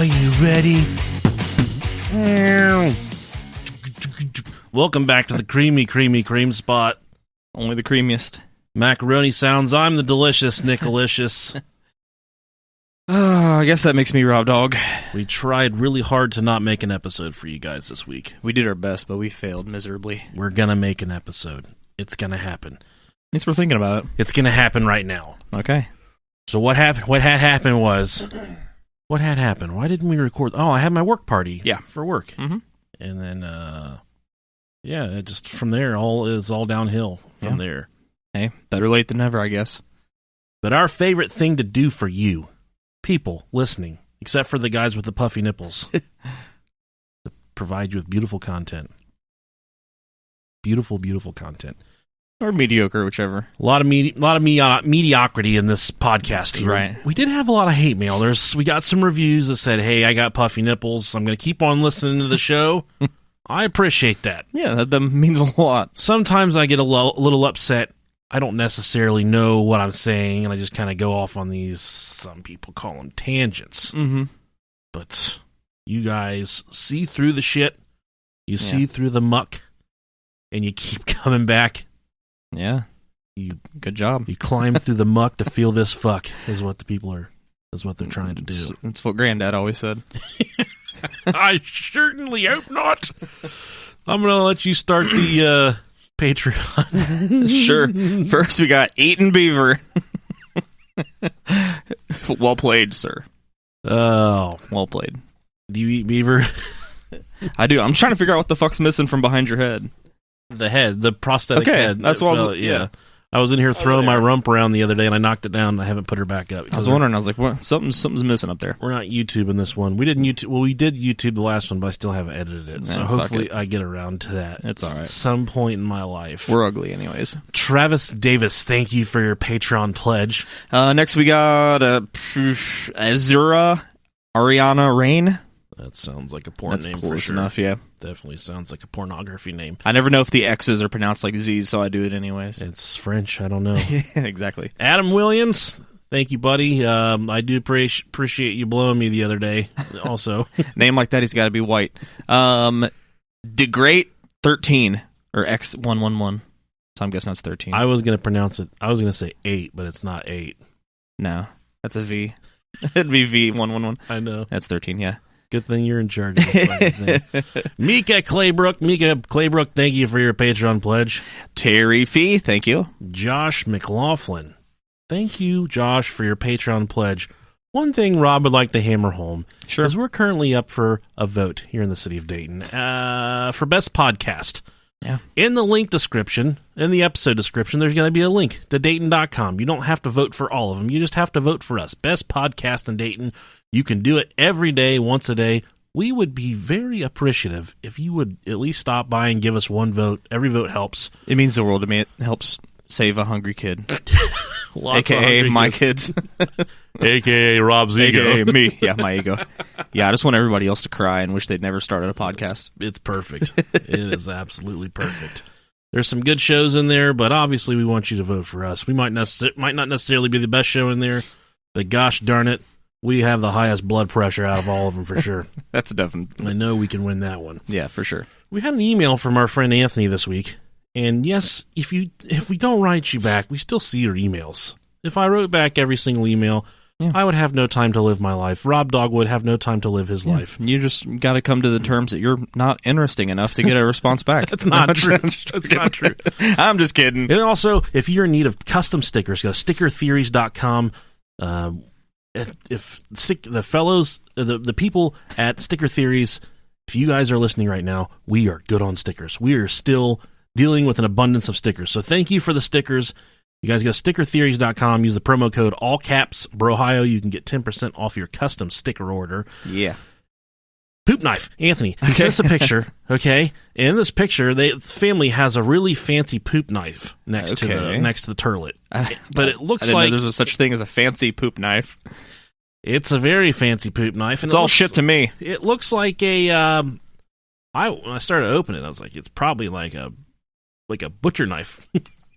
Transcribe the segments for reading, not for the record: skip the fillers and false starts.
Are you ready? Welcome back to the creamy cream spot. Only the creamiest. Macaroni sounds. I'm the delicious Nicolicious. I guess that makes me Rob Dog. We tried really hard to not make an episode for you guys this week. We did our best, but we failed miserably. We're gonna make an episode. It's gonna happen. At least we're thinking about it. It's gonna happen right now. Okay. So what happened? What had happened was... What had happened? Why didn't we record? Oh, I had my work party. Yeah. For work. Mm-hmm. And then, it just from there, all downhill from there. Hey, better late than never, I guess. But our favorite thing to do for you, people listening, except for the guys with the puffy nipples, to provide you with beautiful content. Beautiful, beautiful content. Or mediocre, whichever. A lot of mediocrity in this podcast here. Right. We did have a lot of hate mail. We got some reviews that said, hey, I got puffy nipples. I'm going to keep on listening to the show. I appreciate that. Yeah, that means a lot. Sometimes I get a little upset. I don't necessarily know what I'm saying, and I just kind of go off on these, some people call them tangents. Mm-hmm. But you guys see through the shit. You see through the muck, and you keep coming back. Yeah. Good job. You climb through the muck to feel this fuck, is what they're trying to do. That's what Granddad always said. I certainly hope not. I'm going to let you start the Patreon. Sure. First, we got Eaton Beaver. Well played, sir. Oh. Well played. Do you eat beaver? I do. I'm trying to figure out what the fuck's missing from behind your head. The head, the prosthetic head. That's what I was... Yeah. I was in here throwing my rump around the other day, and I knocked it down, and I haven't put her back up. I was wondering, I was like, what? Something's missing up there. We're not YouTubing this one. We didn't YouTube... Well, we did YouTube the last one, but I still haven't edited it. So hopefully I get around to that. It's all right. At some point in my life. We're ugly anyways. Travis Davis, thank you for your Patreon pledge. Next we got Azura Ariana Rain. That sounds like a porn name for sure. That's close enough, yeah. Definitely sounds like a pornography name. I never know if the X's are pronounced like Z's, so I do it anyways. It's French. I don't know. Yeah, exactly. Adam Williams, thank you, buddy. I do appreciate you blowing me the other day. Also, name like that, he's got to be white. DeGreat 13 or X111. So I'm guessing that's 13. I was gonna pronounce it. I was gonna say 8, but it's not 8. No, that's a V. It'd be V111. I know. That's 13. Yeah. Good thing you're in charge of this thing. Mika Claybrook, thank you for your Patreon pledge. Terry Fee, thank you. Josh McLaughlin, thank you, Josh, for your Patreon pledge. One thing Rob would like to hammer home is we're currently up for a vote here in the city of Dayton for Best Podcast. Yeah. In the link description, in the episode description, there's going to be a link to Dayton.com. You don't have to vote for all of them. You just have to vote for us. Best Podcast in Dayton. You can do it every day, once a day. We would be very appreciative if you would at least stop by and give us one vote. Every vote helps. It means the world to me. It helps save a hungry kid. AKA my kids. AKA Rob's ego. AKA me. Yeah, my ego. Yeah, I just want everybody else to cry and wish they'd never started a podcast. It's perfect. It is absolutely perfect. There's some good shows in there, but obviously we want you to vote for us. We might not necessarily be the best show in there, but gosh darn it, we have the highest blood pressure out of all of them for sure. That's definitely. I know we can win that one. Yeah, for sure. We had an email from our friend Anthony this week, and yes, if we don't write you back, we still see your emails. If I wrote back every single email, I would have no time to live my life. Rob Dog would have no time to live his life. You just got to come to the terms that you're not interesting enough to get a response back. That's not true. That's not true. I'm just kidding. And also, if you're in need of custom stickers, go to stickertheories.com. If the people at Sticker Theories, if you guys are listening right now, we are good on stickers. We are still dealing with an abundance of stickers. So thank you for the stickers. You guys go to stickertheories.com, use the promo code all caps Brohio. You can get 10% off your custom sticker order. Yeah. Poop knife. Anthony, he sent us a picture, okay? And in this picture, the family has a really fancy poop knife next to the turlet. But it looks like there's such thing as a fancy poop knife. It's a very fancy poop knife. And it's all shit to me. It looks like a when I started opening it, I was like, it's probably like a butcher knife.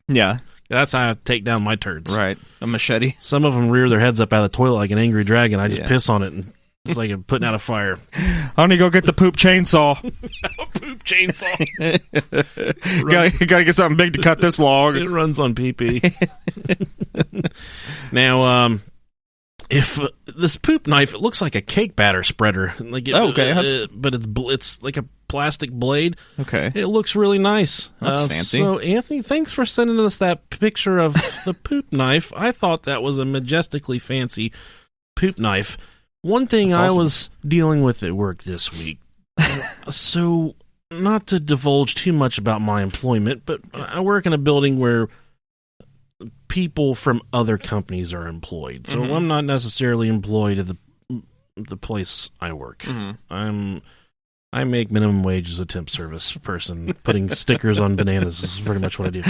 Yeah. That's how I take down my turds. Right. A machete. Some of them rear their heads up out of the toilet like an angry dragon. I just piss on it and It's like putting out a fire. Honey, go get the poop chainsaw. Poop chainsaw. Gotta get something big to cut this log. It runs on pee-pee. Now, if this poop knife, it looks like a cake batter spreader. Like but it's like a plastic blade. Okay. It looks really nice. That's fancy. So, Anthony, thanks for sending us that picture of the poop knife. I thought that was a majestically fancy poop knife. One thing That's awesome. I was dealing with at work this week. So, not to divulge too much about my employment, but I work in a building where people from other companies are employed. So I'm not necessarily employed at the place I work. I make minimum wage as a temp service person. Putting stickers on bananas is pretty much what I do.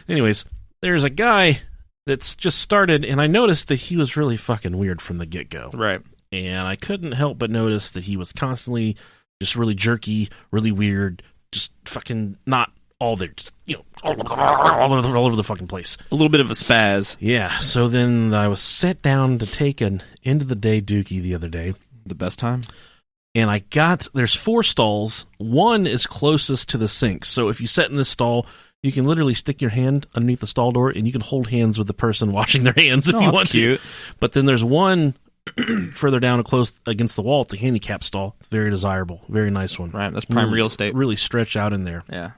Anyways, there's a guy that's just started, and I noticed that he was really fucking weird from the get-go. Right. And I couldn't help but notice that he was constantly just really jerky, really weird, just fucking not all there, just, all over the fucking place. A little bit of a spaz. Yeah, so then I was sat down to take an end-of-the-day dookie the other day. The best time? And there's 4 stalls. One is closest to the sink. So if you sit in this stall, you can literally stick your hand underneath the stall door and you can hold hands with the person washing their hands if you want to. But then there's one further down and close against the wall. It's a handicap stall. It's very desirable. Very nice one. Right, that's prime real estate. Really stretch out in there. Yeah.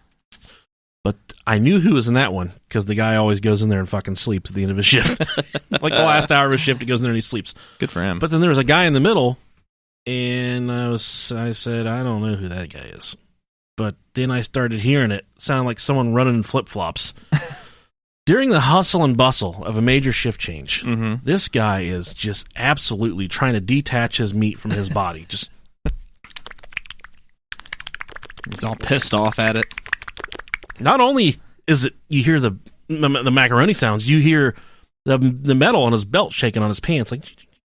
But I knew who was in that one because the guy always goes in there and fucking sleeps at the end of his shift. Like the last hour of his shift, he goes in there and he sleeps. Good for him. But then there was a guy in the middle, and I said, I don't know who that guy is. But then I started hearing it. It sounded like someone running in flip-flops. During the hustle and bustle of a major shift change, this guy is just absolutely trying to detach his meat from his body. Just He's all pissed off at it. Not only is it you hear the macaroni sounds, you hear the metal on his belt shaking on his pants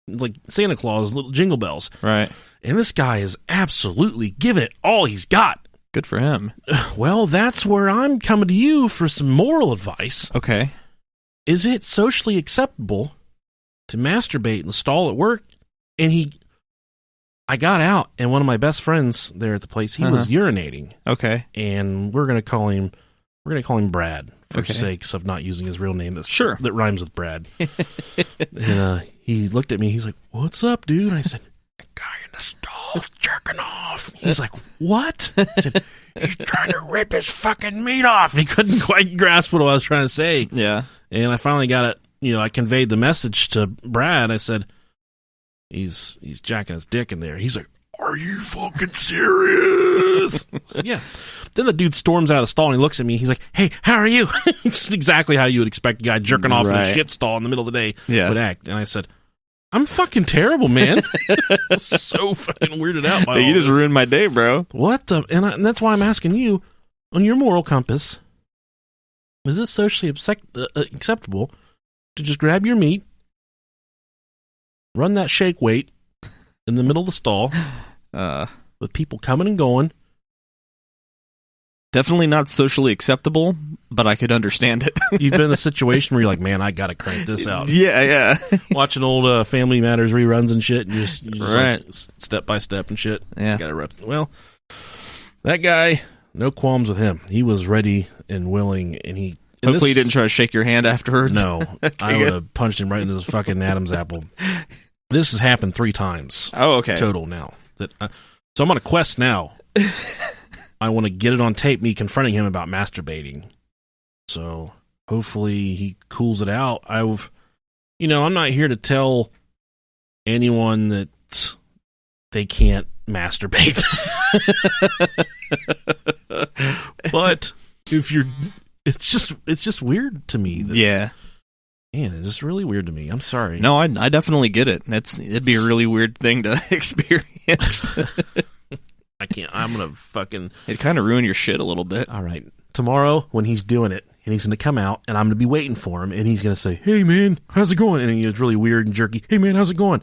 like Santa Claus, little jingle bells. Right. And this guy is absolutely giving it all he's got. Good for him. Well, that's where I'm coming to you for some moral advice. Okay. Is it socially acceptable to masturbate in the stall at work? And I got out, and one of my best friends there at the place, he was urinating. Okay. And we're gonna call him Brad for sakes of not using his real name. That rhymes with Brad. And he looked at me. He's like, "What's up, dude?" And I said, "A guy in the stall's jerking off." He's like, "What?" I said, "He's trying to rip his fucking meat off." He couldn't quite grasp what I was trying to say. Yeah. And I finally got it. I conveyed the message to Brad. I said, He's jacking his dick in there. He's like, "Are you fucking serious?" Said, yeah. Then the dude storms out of the stall and he looks at me. He's like, "Hey, how are you?" It's exactly how you would expect a guy jerking off in a shit stall in the middle of the day would act. And I said, "I'm fucking terrible, man." So fucking weirded out by all you just this. ruined my day, bro. What the? And that's why I'm asking you, on your moral compass, is this socially acceptable to just grab your meat, run that shake weight in the middle of the stall with people coming and going? Definitely not socially acceptable, but I could understand it. You've been in a situation where you're like, "Man, I gotta crank this out." Yeah. Watching old Family Matters reruns and shit, and you're just right. like, step by step and shit. Yeah. Gotta rep. Well, that guy, no qualms with him. He was ready and willing, and hopefully he didn't try to shake your hand afterwards. No. I would have punched him right into his fucking Adam's apple. This has happened 3 times. Oh, okay. Total now. So I'm on a quest now. I want to get it on tape, me confronting him about masturbating. So hopefully he cools it out. I'm not here to tell anyone that they can't masturbate. But it's just weird to me. Yeah. Man, it's just really weird to me. I'm sorry. No, I definitely get it. It'd be a really weird thing to experience. I can't. I'm going to fucking... It'd kind of ruin your shit a little bit. All right. Tomorrow, when he's doing it, and he's going to come out, and I'm going to be waiting for him, and he's going to say, "Hey, man, how's it going?" And he's really weird and jerky. "Hey, man, how's it going?"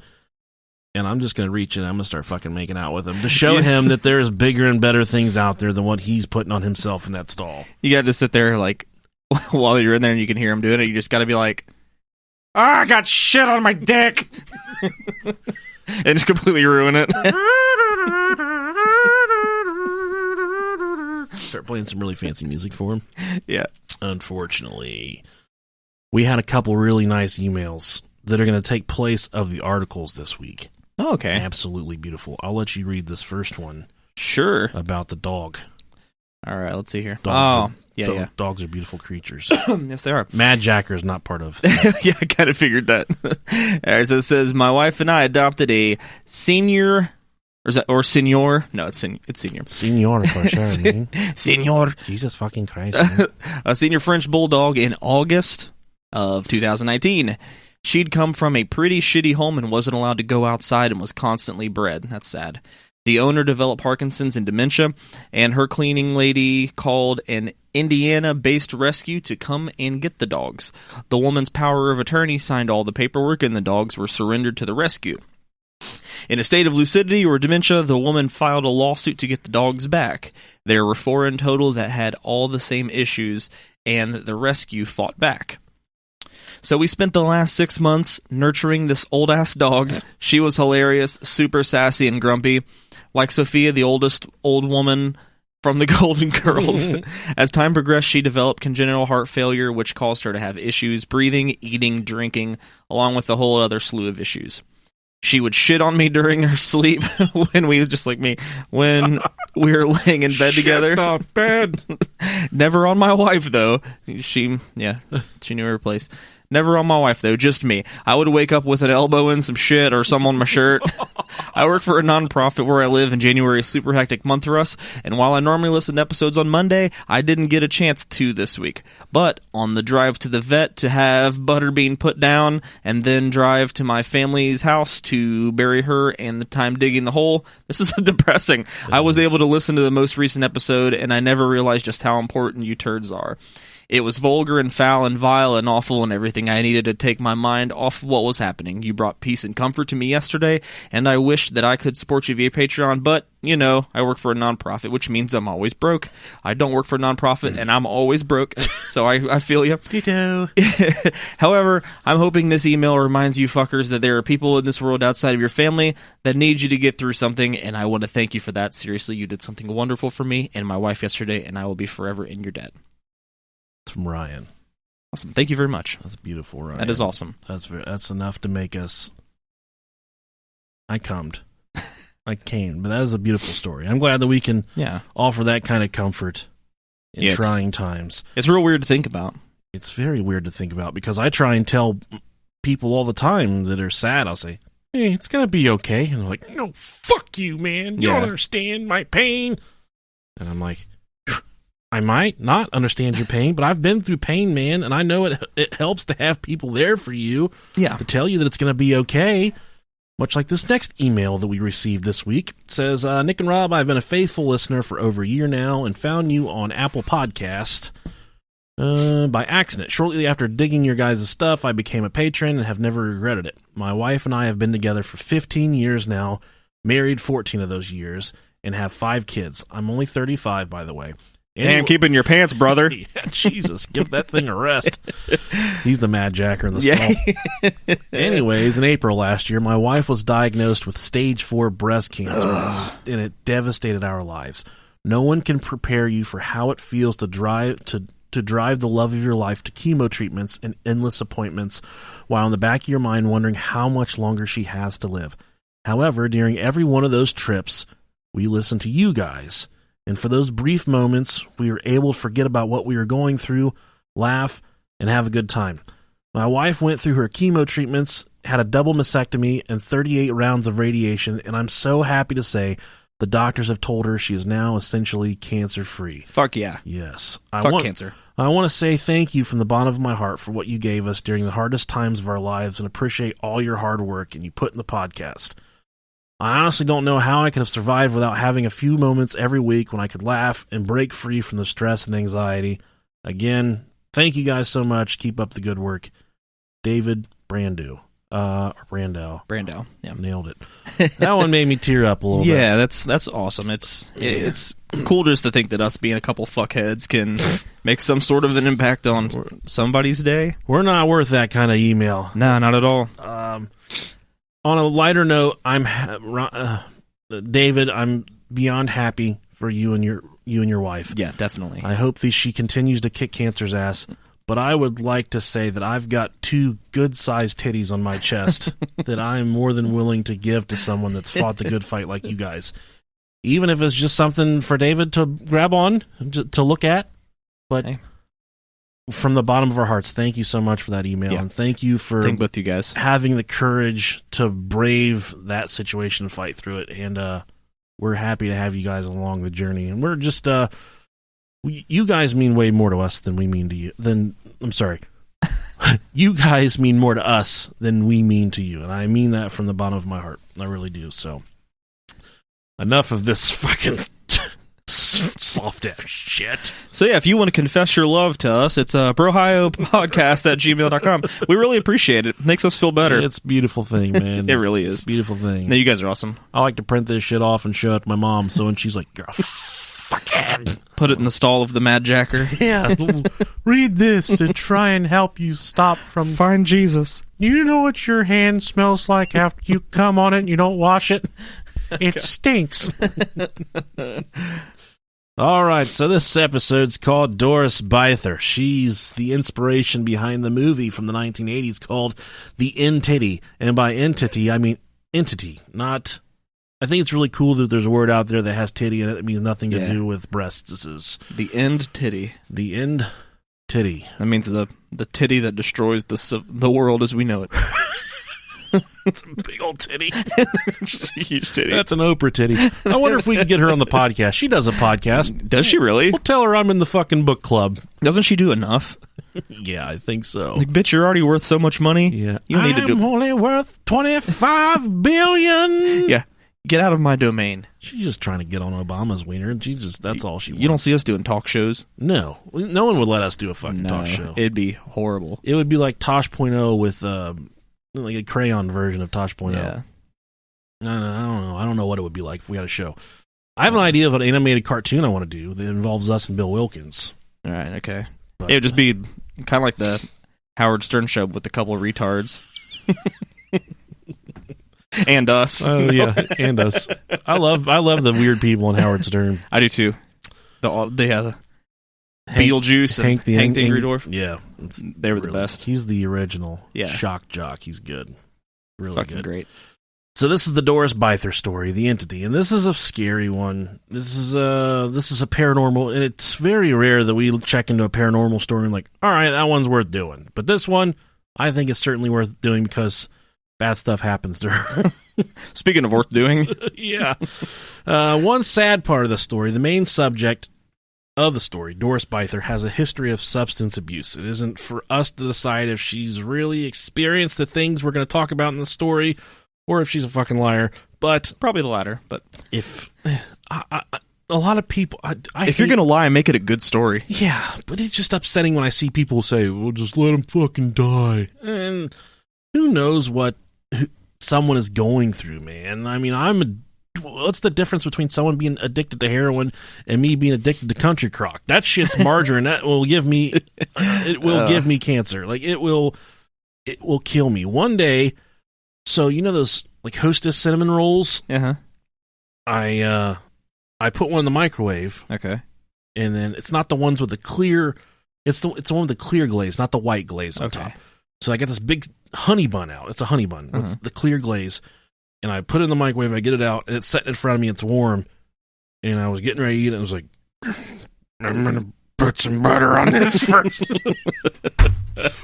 And I'm just going to reach in, and I'm going to start fucking making out with him to show him that there's bigger and better things out there than what he's putting on himself in that stall. You got to sit there, like, while you're in there and you can hear him doing it, you just got to be like, "I got shit on my dick." and just completely ruin it. Start playing some really fancy music for him. Yeah. Unfortunately, we had a couple really nice emails that are going to take place of the articles this week. Oh, okay. Absolutely beautiful. I'll let you read this first one. Sure. About the dog. All right, let's see here. Yeah. Dogs are beautiful creatures. Yes, they are. Mad Jacker is not part of Yeah, I kind of figured that. All right, so it says, my wife and I adopted a senior, or senior? No, it's senior. Senior, for sure, man. Senior. Jesus fucking Christ, man. A senior French bulldog in August of 2019. She'd come from a pretty shitty home and wasn't allowed to go outside and was constantly bred. That's sad. The owner developed Parkinson's and dementia, and her cleaning lady called an Indiana-based rescue to come and get the dogs. The woman's power of attorney signed all the paperwork, and the dogs were surrendered to the rescue. In a state of lucidity or dementia, the woman filed a lawsuit to get the dogs back. There were 4 in total that had all the same issues, and the rescue fought back. So we spent the last 6 months nurturing this old-ass dog. She was hilarious, super sassy and grumpy. Like Sophia, the oldest old woman from the Golden Girls. As time progressed, she developed congenital heart failure, which caused her to have issues breathing, eating, drinking, along with a whole other slew of issues. She would shit on me during her sleep when we were laying in bed together. The bed. Never on my wife, though. She knew her place. Never on my wife, though, just me. I would wake up with an elbow in some shit or some on my shirt. I work for a nonprofit where I live, and January is a super hectic month for us, and while I normally listen to episodes on Monday, I didn't get a chance to this week. But on the drive to the vet to have Butterbean put down, and then drive to my family's house to bury her, and the time digging the hole, this is depressing. I was able to listen to the most recent episode, and I never realized just how important you turds are. It was vulgar and foul and vile and awful and everything. I needed to take my mind off of what was happening. You brought peace and comfort to me yesterday, and I wish that I could support you via Patreon, but, I work for a nonprofit, which means I'm always broke. I don't work for a nonprofit, and I'm always broke, so I feel you. Ditto. However, I'm hoping this email reminds you fuckers that there are people in this world outside of your family that need you to get through something, and I want to thank you for that. Seriously, you did something wonderful for me and my wife yesterday, and I will be forever in your debt. From Ryan. Awesome. Thank you very much. That's beautiful, Ryan. That is awesome. That's enough to make us. I came, but that is a beautiful story. I'm glad that we can offer that kind of comfort in trying times. It's real weird to think about. It's very weird to think about because I try and tell people all the time that are sad. I'll say, "Hey, it's gonna be okay," and they're like, "No, fuck you, man. You don't understand my pain." And I'm like, I might not understand your pain, but I've been through pain, man, and I know it helps to have people there for you to tell you that it's going to be okay. Much like this next email that we received this week. It says, Nick and Rob, I've been a faithful listener for over a year now and found you on Apple Podcast by accident. Shortly after digging your guys' stuff, I became a patron and have never regretted it. My wife and I have been together for 15 years now, married 14 of those years, and have 5 kids. I'm only 35, by the way. Damn, keeping your pants, brother. Jesus, give that thing a rest. He's the Mad Jacker in the stall. Anyways, in April last year, my wife was diagnosed with stage 4 breast cancer, and it devastated our lives. No one can prepare you for how it feels to drive the love of your life to chemo treatments and endless appointments, while in the back of your mind wondering how much longer she has to live. However, during every one of those trips, we listened to you guys. And for those brief moments, we were able to forget about what we were going through, laugh, and have a good time. My wife went through her chemo treatments, had a double mastectomy, and 38 rounds of radiation, and I'm so happy to say the doctors have told her she is now essentially cancer-free. Fuck yeah. Yes. Fuck cancer. I want to say thank you from the bottom of my heart for what you gave us during the hardest times of our lives and appreciate all your hard work and you put in the podcast. I honestly don't know how I could have survived without having a few moments every week when I could laugh and break free from the stress and anxiety. Again, thank you guys so much. Keep up the good work. David Brando. Or Brando. Yeah. Nailed it. That one made me tear up a little bit. Yeah, that's awesome. It's cool just to think that us being a couple fuckheads can make some sort of an impact on somebody's day. We're not worth that kind of email. Nah, not at all. On a lighter note, David, I'm beyond happy for you and your wife. Yeah, definitely. I hope that she continues to kick cancer's ass. But I would like to say that I've got 2 good-sized titties on my chest that I'm more than willing to give to someone that's fought the good fight like you guys. Even if it's just something for David to grab on, to look at. But from the bottom of our hearts, thank you so much for that email. Yeah. And thank you for both you guys having the courage to brave that situation and fight through it. And we're happy to have you guys along the journey. And we're just... you guys mean way more to us than we mean to you. I'm sorry. You guys mean more to us than we mean to you. And I mean that from the bottom of my heart. I really do. So, enough of this fucking soft-ass shit. So, yeah, if you want to confess your love to us, it's brohiopodcast@gmail.com. We really appreciate it. It makes us feel better. It's a beautiful thing, man. It really is. It's a beautiful thing. No, you guys are awesome. I like to print this shit off and show it to my mom. So when she's like, you're a fucking... Put it in the stall of the Mad Jacker. Yeah. Read this to try and help you stop from... Find Jesus. You know what your hand smells like after you come on it and you don't wash it? It stinks. All right, so this episode's called Doris Bither. She's the inspiration behind the movie from the 1980s called The Entity. And by entity, I mean entity, not... I think it's really cool that there's a word out there that has titty in it. It means nothing to do with breasts. The end titty. The end titty. That means the titty that destroys the world as we know it. It's a big old titty. Just a huge titty. That's an Oprah titty. I wonder if we can get her on the podcast. She does a podcast. Does she really? We'll tell her I'm in the fucking book club. Doesn't she do enough? Yeah, I think so. Like, bitch, you're already worth so much money. Yeah. You need to do... I'm only worth $25 billion. Yeah. Get out of my domain. She's just trying to get on Obama's wiener. That's all she wants. You don't see us doing talk shows? No. No one would let us do a fucking talk show. It'd be horrible. It would be like Tosh.0 with like a crayon version of Tosh.0. Yeah. I don't know. I don't know what it would be like if we had a show. I have an idea of an animated cartoon I want to do that involves us and Bill Wilkins. All right, okay. It would just be kind of like the Howard Stern show with a couple of retards. And us. Oh yeah, and us. I love the weird people in Howard Stern. I do too. Beetlejuice and Hank the Angry Dwarf. Yeah, they were the best. He's the original. Yeah. Shock jock. He's good. Really fucking good. Great. So this is the Doris Bither story, The Entity, and this is a scary one. This is a paranormal, and it's very rare that we check into a paranormal story and like, all right, that one's worth doing. But this one, I think is certainly worth doing because bad stuff happens to her. Speaking of worth doing. Yeah. One sad part of the story, the main subject of the story, Doris Bither, has a history of substance abuse. It isn't for us to decide if she's really experienced the things we're going to talk about in the story or if she's a fucking liar. But probably the latter. But if a lot of people... if you're going to lie, make it a good story. Yeah, but it's just upsetting when I see people say, well, just let him fucking die. And who knows what someone is going through, man. I mean, what's the difference between someone being addicted to heroin and me being addicted to country crock? That shit's margarine. That will give me give me cancer. Like it will kill me one day. So you know those like Hostess cinnamon rolls? Uh-huh. I put one in the microwave. Okay. And then it's not the ones with the clear. It's the one with the clear glaze, not the white glaze on top. So I got this big honey bun out. It's a honey bun with the clear glaze. And I put it in the microwave, I get it out, and it's sitting in front of me, it's warm. And I was getting ready to eat it, and I was like, I'm going to put some butter on this first.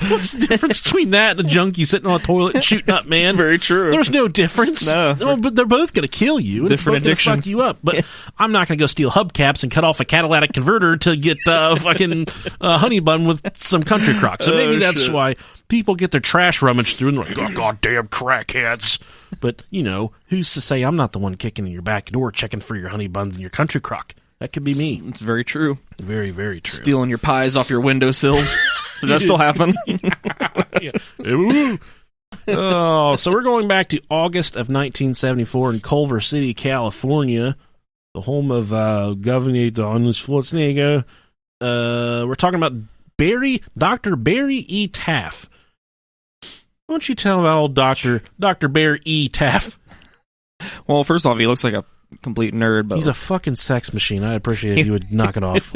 What's the difference between that and a junkie sitting on a toilet and shooting up, man? It's very true. There's no difference. No, but they're both going to kill you. Different and it's both going to fuck you up. But I'm not going to go steal hubcaps and cut off a catalytic converter to get fucking honey bun with some country crock. So maybe that's why people get their trash rummaged through and they're like, oh, goddamn crackheads. But, you know, who's to say I'm not the one kicking in your back door checking for your honey buns and your country crock? That could be me. It's very true. Very, very true. Stealing your pies off your windowsills. Does that still happen? Yeah. Oh, so we're going back to August of 1974 in Culver City, California, the home of Governor Arnold Schwarzenegger. We're talking about Dr. Barry E. Taff. Why don't you tell about old Dr. Bear E. Taff? Well, first off, he looks like a complete nerd, but he's a fucking sex machine. I'd appreciate it if you would knock it off.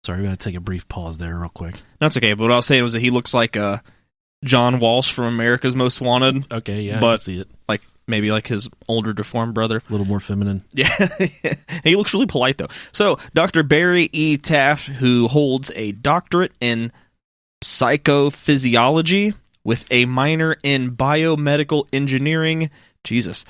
Sorry, we gotta take a brief pause there real quick. That's okay, but what I was saying was that he looks like John Walsh from America's Most Wanted. Okay, yeah, but I can see it. Like maybe like his older deformed brother. A little more feminine. Yeah. He looks really polite, though. So, Dr. Barry E. Taff, who holds a doctorate in psychophysiology with a minor in biomedical engineering, Jesus,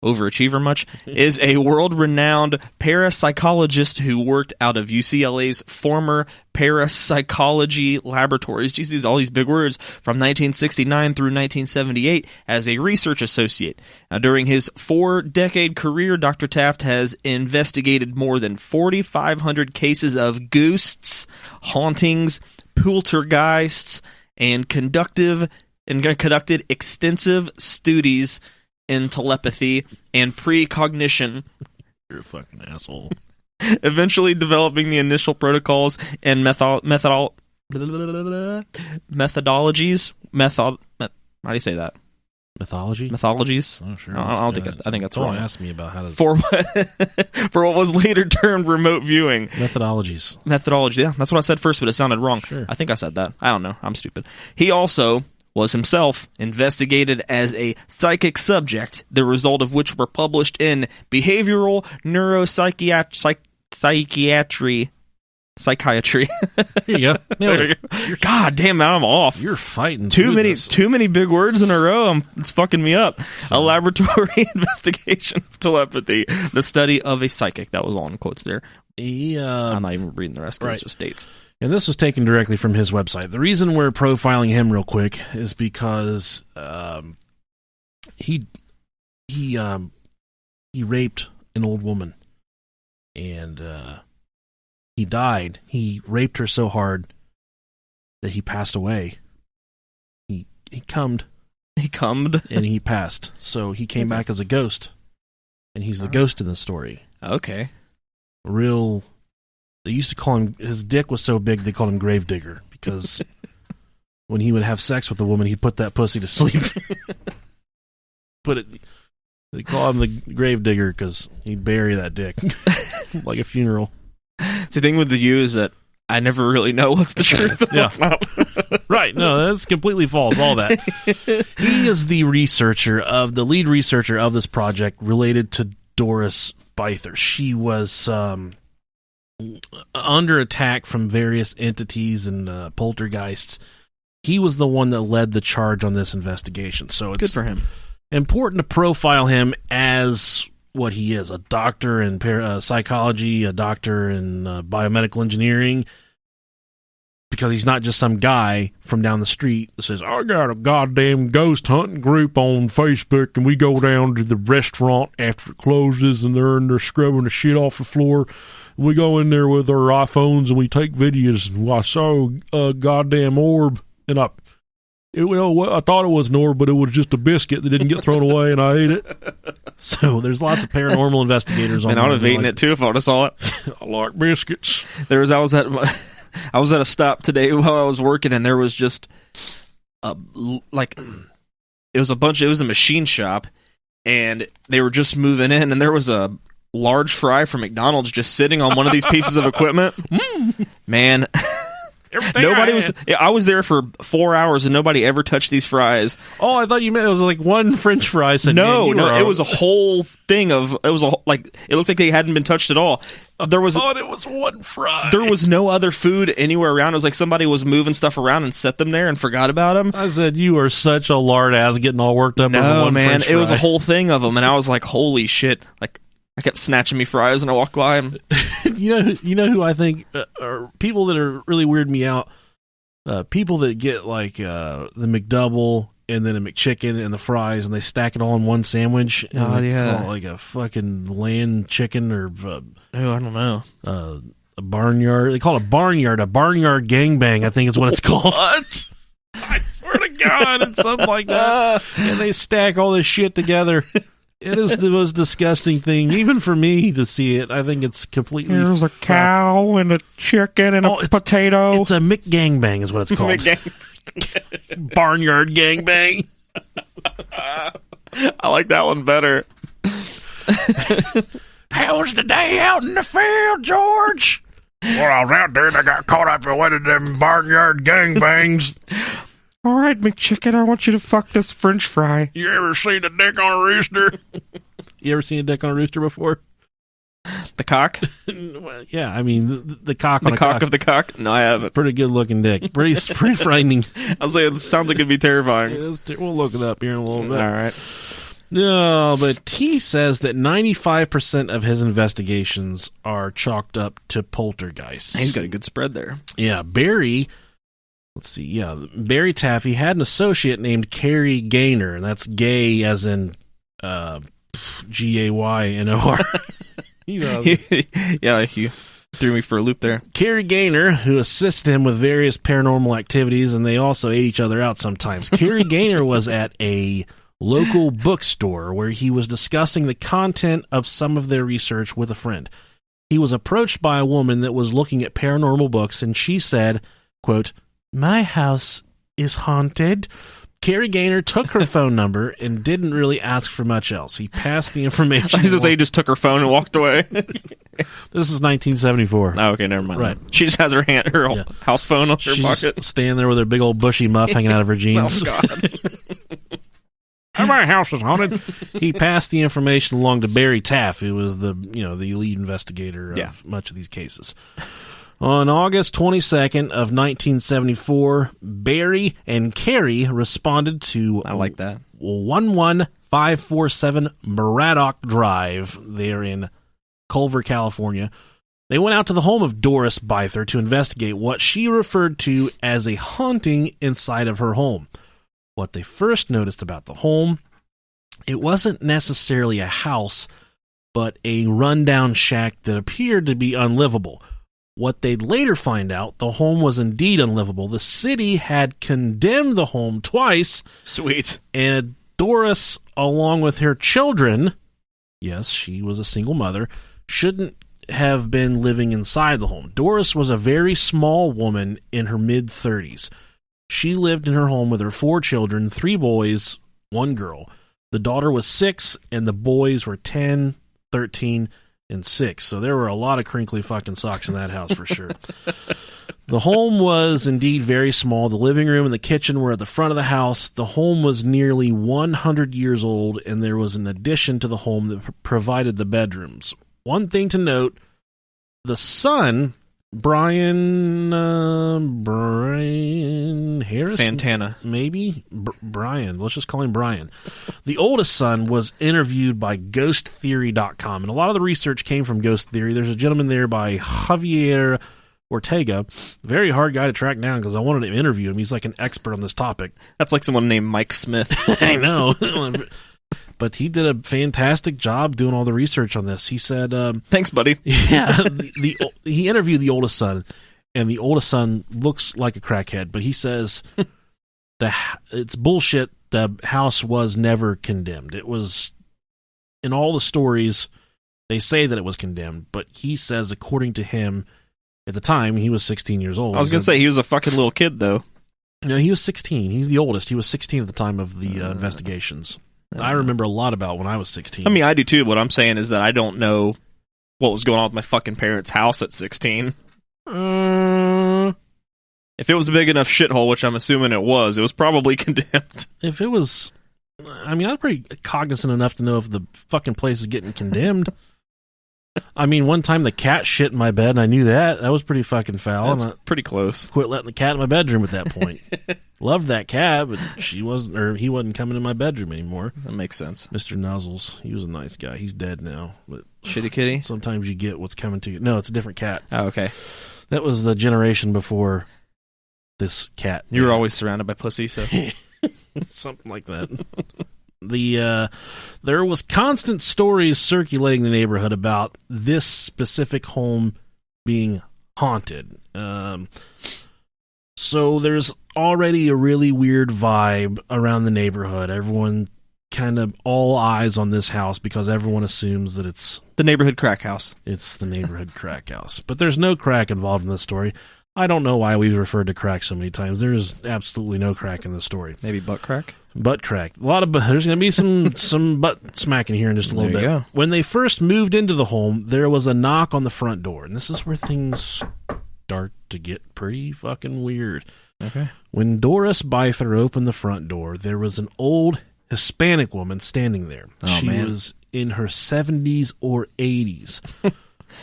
overachiever much, is a world-renowned parapsychologist who worked out of UCLA's former parapsychology laboratories. Jeez, these all these big words. From 1969 through 1978 as a research associate. Now, during his 4-decade career, Dr. Taft has investigated more than 4,500 cases of ghosts, hauntings, poltergeists, and conducted extensive studies in telepathy and precognition. You're a fucking asshole. Eventually developing the initial protocols and methodologies. How do you say that? Mythologies? Oh, sure. I don't think. I think that's wrong. Don't ask me about how to... For what was later termed remote viewing. Methodologies. Yeah, that's what I said first, but it sounded wrong. Sure. I think I said that. I don't know. I'm stupid. He also was himself investigated as a psychic subject, the result of which were published in Behavioral Psychiatry. There you go. There you go. God damn, now I'm off. You're fighting too many big words in a row. It's fucking me up. A laboratory investigation of telepathy, the study of a psychic. That was all in quotes there. I'm not even reading the rest. Right. It's just dates. And this was taken directly from his website. The reason we're profiling him real quick is because he raped an old woman, and he died. He raped her so hard that he passed away. He cummed. He cummed? And he passed. So he came back as a ghost, and he's the ghost in the story. Okay. They used to call him, his dick was so big they called him Gravedigger, because when he would have sex with a woman, he'd put that pussy to sleep. They call him the Gravedigger because he'd bury that dick like a funeral. See, the thing with you is that I never really know what's the truth and what's not. Right, no, that's completely false, all that. He is the lead researcher of this project related to Doris Bither. She was under attack from various entities and poltergeists. He was the one that led the charge on this investigation. So it's good for him. Important to profile him as what he is, a doctor in psychology, a doctor in biomedical engineering, because he's not just some guy from down the street that says, I got a goddamn ghost hunting group on Facebook, and we go down to the restaurant after it closes, and they're in there scrubbing the shit off the floor. We go in there with our iPhones, and we take videos, and I saw a goddamn orb, and I thought it was an orb, but it was just a biscuit that didn't get thrown away, and I ate it. So there's lots of paranormal investigators on. And I would have eaten it too if I would have saw it. I like biscuits. I was at a stop today while I was working, and there was just it was a machine shop, and they were just moving in, and there was a large fry from McDonald's just sitting on one of these pieces of equipment. Man. I was there for 4 hours and nobody ever touched these fries. Oh, I thought you meant it was like one French fry. No, it was a whole thing it looked like they hadn't been touched at all. It was one fry. There was no other food anywhere around. It was like somebody was moving stuff around and set them there and forgot about them. I said, you are such a lard ass getting all worked up over one French fry. It was a whole thing of them, and I was like, holy shit. Like, I kept snatching me fries and I walked by them. You know who I think are people that are really weird me out? People that get like the McDouble and then a McChicken and the fries, and they stack it all in one sandwich. And call it like a fucking land chicken or I don't know. A barnyard. They call it a barnyard gangbang, I think is what it's called. What? I swear to God, it's something like that. And they stack all this shit together. It is the most disgusting thing, even for me to see it. I think it's completely. There's a cow and a chicken and a potato. It's a McGangbang, is what it's called. Barnyard gangbang. I like that one better. How was the day out in the field, George? Well, I was out there and I got caught up in one of them barnyard gangbangs. All right, McChicken, I want you to fuck this French fry. You ever seen a dick on a rooster? You ever seen a dick on a rooster before? The cock? Well, yeah, I mean, the cock on The a cock of the cock? No, I haven't. Pretty good looking dick. Pretty frightening. I was saying, it sounds like it'd be terrifying. We'll look it up here in a little bit. All right. No, but he says that 95% of his investigations are chalked up to poltergeists. He's got a good spread there. Yeah, Barry Taff, he had an associate named Carrie Gaynor, and that's gay as in Gaynor. You know. Yeah, you threw me for a loop there. Carrie Gaynor, who assisted him with various paranormal activities, and they also ate each other out sometimes. Carrie Gaynor was at a local bookstore where he was discussing the content of some of their research with a friend. He was approached by a woman that was looking at paranormal books, and she said, quote, "My house is haunted." Carrie Gaynor took her phone number and didn't really ask for much else. He passed the information. I was going to say he just took her phone and walked away. This is 1974. Oh, okay, never mind. Right. She just has her house phone on her pocket. She's standing there with her big old bushy muff hanging out of her jeans. Oh, God. My house is haunted. He passed the information along to Barry Taff, who was the lead investigator of much of these cases. On August 22nd of 1974, Barry and Carrie responded to I like that. 11547 Braddock Drive. They're in Culver, California. They went out to the home of Doris Bither to investigate what she referred to as a haunting inside of her home. What they first noticed about the home, it wasn't necessarily a house, but a rundown shack that appeared to be unlivable. What they'd later find out, the home was indeed unlivable. The city had condemned the home twice. Sweet. And Doris, along with her children, yes, she was a single mother, shouldn't have been living inside the home. Doris was a very small woman in her mid-30s. She lived in her home with her 4 children, 3 boys, 1 girl. The daughter was 6, and the boys were 10, 13, and 6. So there were a lot of crinkly fucking socks in that house for sure. The home was indeed very small. The living room and the kitchen were at the front of the house. The home was nearly 100 years old, and there was an addition to the home that provided the bedrooms. One thing to note, the son, Brian Harris? Fantana. Maybe? Brian. Let's just call him Brian. The oldest son was interviewed by GhostTheory.com, and a lot of the research came from Ghost Theory. There's a gentleman there by Javier Ortega. Very hard guy to track down because I wanted to interview him. He's like an expert on this topic. That's like someone named Mike Smith. I know. But he did a fantastic job doing all the research on this. He said, "Thanks, buddy." Yeah, he interviewed the oldest son, and the oldest son looks like a crackhead. But he says it's bullshit. The house was never condemned. It was, in all the stories, they say that it was condemned. But he says, according to him, at the time he was 16 years old. I was gonna say he was a fucking little kid, though. No, he was 16. He's the oldest. He was 16 at the time of the investigations. I remember a lot about when I was 16. I mean, I do too. What I'm saying is that I don't know what was going on with my fucking parents' house at 16. If it was a big enough shithole, which I'm assuming it was probably condemned. If it was, I mean, I'm pretty cognizant enough to know if the fucking place is getting condemned. I mean, one time the cat shit in my bed, and I knew that. That was pretty fucking foul. That's pretty close. Quit letting the cat in my bedroom at that point. Loved that cat, but he wasn't coming in my bedroom anymore. That makes sense. Mr. Nuzzles, he was a nice guy. He's dead now. But Shitty kitty? Sometimes you get what's coming to you. No, it's a different cat. Oh, okay. That was the generation before this cat. You were always surrounded by pussy, so... Something like that. There was constant stories circulating the neighborhood about this specific home being haunted. So there's already a really weird vibe around the neighborhood. Everyone kind of all eyes on this house because everyone assumes that it's The neighborhood crack house. the neighborhood crack house. But there's no crack involved in this story. I don't know why we've referred to crack so many times. There's absolutely no crack in this story. Maybe butt crack? Butt crack. A lot of there's going to be some butt smacking here in just a little There bit. you go. When they first moved into the home, there was a knock on the front door, and this is where things start to get pretty fucking weird. Okay. When Doris Bither opened the front door, there was an old Hispanic woman standing there. Oh, She man. was in her 70s or 80s.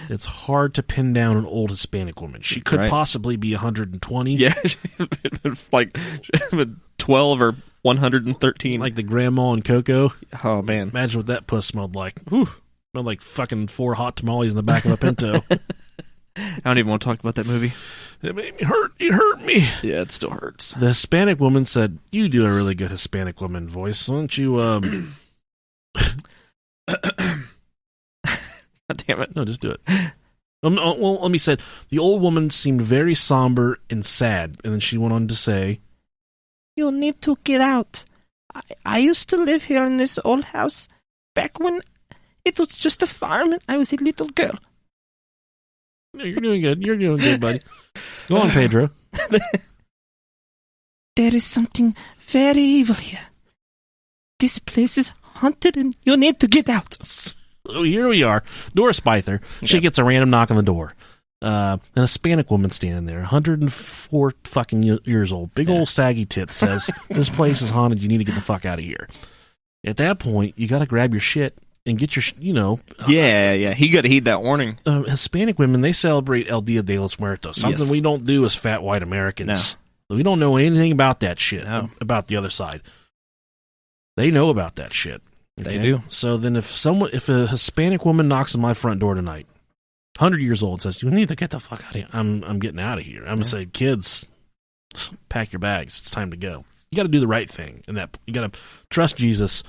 It's hard to pin down an old Hispanic woman. She could Right. possibly be 120. Yeah, like 12 or 113. Like the grandma and Coco. Oh, man. Imagine what that puss smelled like. Whew. Smelled like fucking 4 hot tamales in the back of a Pinto. I don't even want to talk about that movie. It made me hurt. It hurt me. Yeah, it still hurts. The Hispanic woman said, "You do a really good Hispanic woman voice. Why don't you, God damn it. No, just do it." Well, let me say, the old woman seemed very somber and sad, and then she went on to say, You need to get out. I used to live here in this old house back when it was just a farm and I was a little girl. "No, you're doing good. You're doing good, buddy. Go on, Pedro." There is something very evil here. This place is haunted and you need to get out. So here we are. Doris Bither. She Okay. gets a random knock on the door. An Hispanic woman standing there, 104 fucking years old, big old saggy tits, says, "This place is haunted. You need to get the fuck out of here." At that point, you got to grab your shit and get your, Yeah. He got to heed that warning. Hispanic women, they celebrate El Dia de los Muertos, something Yes. we don't do as fat white Americans. We don't know anything about that shit, No. about the other side. They know about that shit. They do. So then if a Hispanic woman knocks on my front door tonight, 100 years old, says, "You need to get the fuck out of here. I'm getting out of here." I'm going to say, "Kids, pack your bags. It's time to go." You got to do the right thing. And that you got to trust Jesus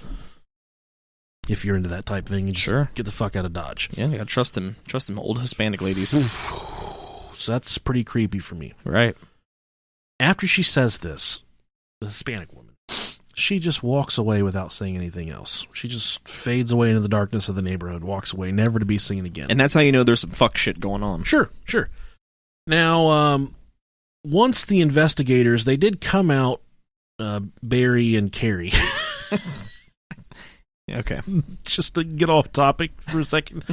if you're into that type of thing. And just Sure. get the fuck out of Dodge. Yeah, you got to trust them old Hispanic ladies. So that's pretty creepy for me. Right. After she says this, the Hispanic woman, she just walks away without saying anything else. She just fades away into the darkness of the neighborhood, walks away, never to be seen again. And that's how you know there's some fuck shit going on. Sure. Now, once the investigators, they did come out, Barry and Carrie. Okay. Just to get off topic for a second,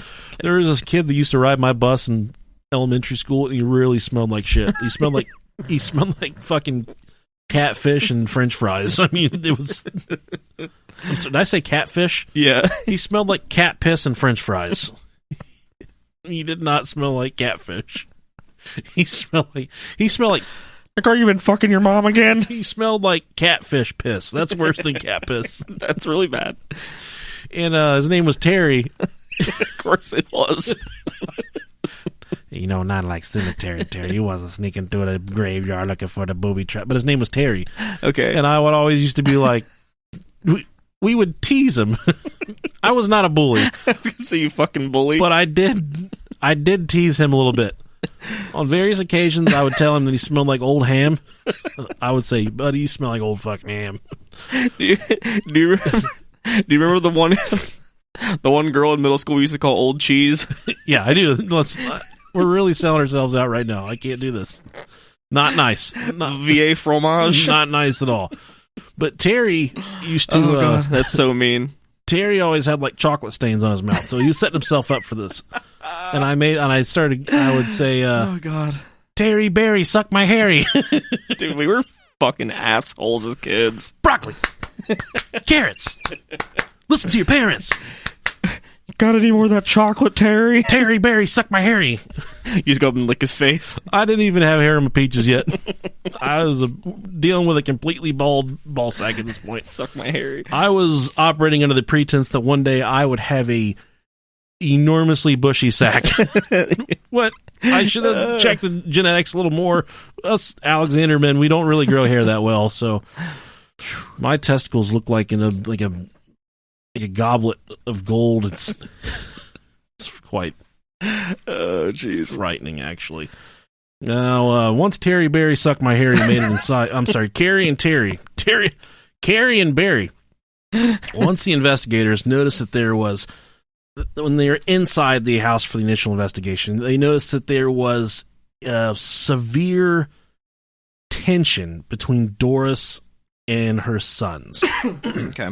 there was this kid that used to ride my bus in elementary school, and he really smelled like shit. He smelled like fucking catfish and French fries. I mean, it was. I'm sorry, did I say catfish? Yeah. He smelled like cat piss and French fries. He did not smell like catfish. He smelled like Like, are you been fucking your mom again? he smelled like catfish piss. That's worse than cat piss. That's really bad. And his name was Terry. Of course it was. Not like cemetery Terry. He wasn't sneaking through the graveyard looking for the booby trap. But his name was Terry. Okay. And I would always used to be like, we would tease him. I was not a bully, So you fucking bully. but I did tease him a little bit. On various occasions, I would tell him that he smelled like old ham. I would say, "Buddy, you smell like old fucking ham." Do you remember the one girl in middle school we used to call old cheese? Yeah, I do. We're really selling ourselves out right now. I can't do this. Not nice. Not, VA fromage. not nice at all. But Terry used to. Oh god, that's so mean. Terry always had like chocolate stains on his mouth, so he was setting himself up for this. And I would say, Oh god, "Terry Barry, suck my Harry." dude, we were fucking assholes as kids. Broccoli, carrots. Listen to your parents. Got any more of that chocolate, Terry? Terry Barry, suck my Harry. You just go up and lick his face. I didn't even have hair on my peaches yet. I was dealing with a completely bald ball sack at this point. Suck my Harry. I was operating under the pretense that one day I would have a enormously bushy sack. What? I should have checked the genetics a little more. Us Alexander men, we don't really grow hair that well, so my testicles look like a goblet of gold. It's quite Oh jeez. frightening, actually. Now, once Terry Barry sucked my hair, he made it inside. I'm sorry, Carrie and Barry. Once the investigators noticed that there was, when they were inside the house for the initial investigation, they noticed that there was severe tension between Doris and her sons. Okay.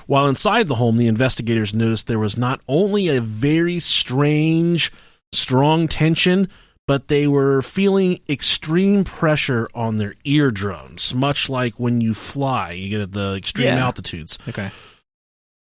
While inside the home, the investigators noticed there was not only a very strange, strong tension, but they were feeling extreme pressure on their eardrums, much like when you fly, you get at the extreme altitudes. Okay.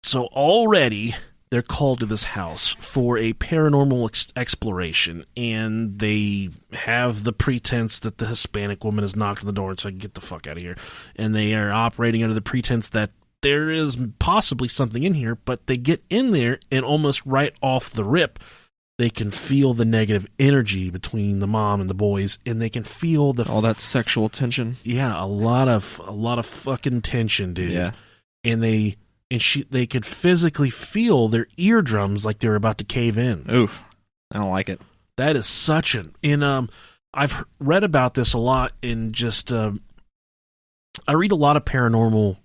So already they're called to this house for a paranormal exploration, and they have the pretense that the Hispanic woman has knocked on the door and said, "Get the fuck out of here." And they are operating under the pretense that there is possibly something in here, but they get in there and almost right off the rip, they can feel the negative energy between the mom and the boys, and they can feel all that sexual tension. Yeah, a lot of fucking tension, dude. Yeah. And they could physically feel their eardrums like they were about to cave in. Oof. I don't like it. That is such an... And I've read about this a lot in just... I read a lot of paranormal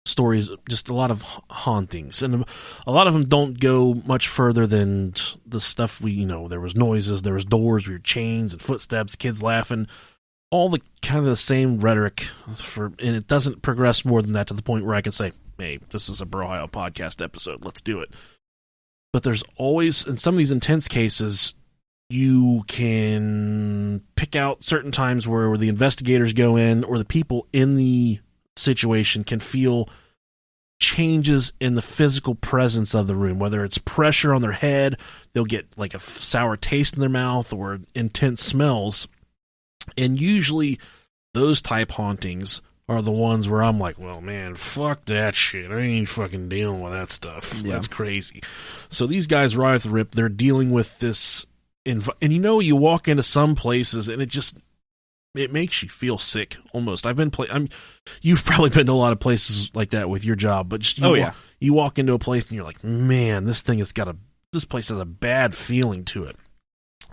stories, just a lot of hauntings, and a lot of them don't go much further than the stuff there was noises, there was doors, weird chains and footsteps, kids laughing, all the kind of the same rhetoric, and it doesn't progress more than that to the point where I can say, hey, this is a Brohio podcast episode, let's do it. But there's always, in some of these intense cases, you can pick out certain times where the investigators go in, or the people in the situation can feel changes in the physical presence of the room, whether it's pressure on their head, they'll get like a sour taste in their mouth, or intense smells. And usually those type hauntings are the ones where I'm like, well, man, fuck that shit. I ain't fucking dealing with that stuff. Yeah. That's crazy. So these guys right off the rip, they're dealing with this, and you walk into some places and it makes you feel sick almost. You've probably been to a lot of places like that with your job, but just you walk into a place and you're like, man, this place has a bad feeling to it.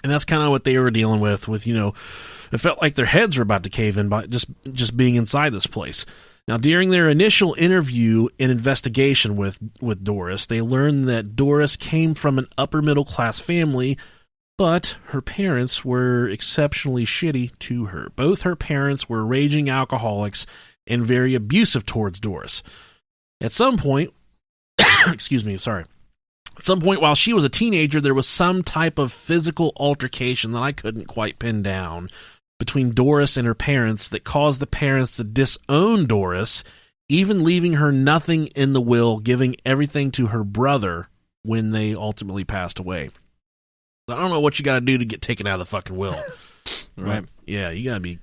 And that's kind of what they were dealing with, it felt like their heads were about to cave in by just being inside this place. Now, during their initial interview and investigation with Doris, they learned that Doris came from an upper middle class family, but her parents were exceptionally shitty to her. Both her parents were raging alcoholics and very abusive towards Doris. At some point, At some point while she was a teenager, there was some type of physical altercation that I couldn't quite pin down between Doris and her parents that caused the parents to disown Doris, even leaving her nothing in the will, giving everything to her brother when they ultimately passed away. I don't know what you got to do to get taken out of the fucking will. Right? Yeah, you got to be...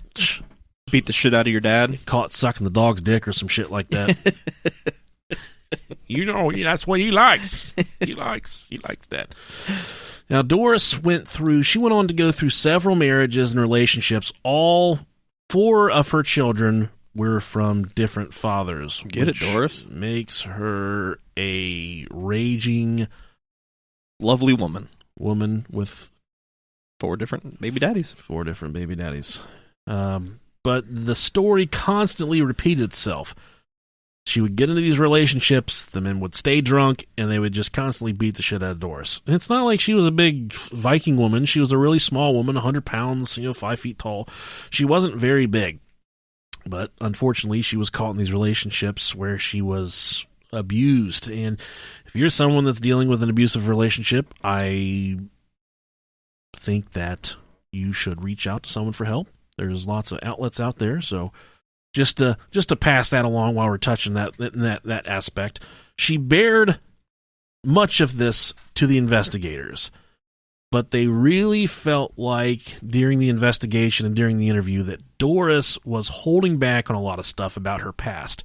Beat the shit out of your dad? Caught sucking the dog's dick or some shit like that. That's what he likes. He likes that. Now, Doris went on to go through several marriages and relationships. All 4 of her children were from different fathers. Get it, Doris? Makes her a raging... lovely woman. Woman with 4 different baby daddies. 4 different baby daddies. But the story constantly repeated itself. She would get into these relationships, the men would stay drunk, and they would just constantly beat the shit out of Doris. And it's not like she was a big Viking woman. She was a really small woman, 100 pounds, 5 feet tall. She wasn't very big. But unfortunately, she was caught in these relationships where she was abused. And if you're someone that's dealing with an abusive relationship, I think that you should reach out to someone for help. There's lots of outlets out there, so just to pass that along while we're touching that aspect. She bared much of this to the investigators, but they really felt like during the investigation and during the interview that Doris was holding back on a lot of stuff about her past.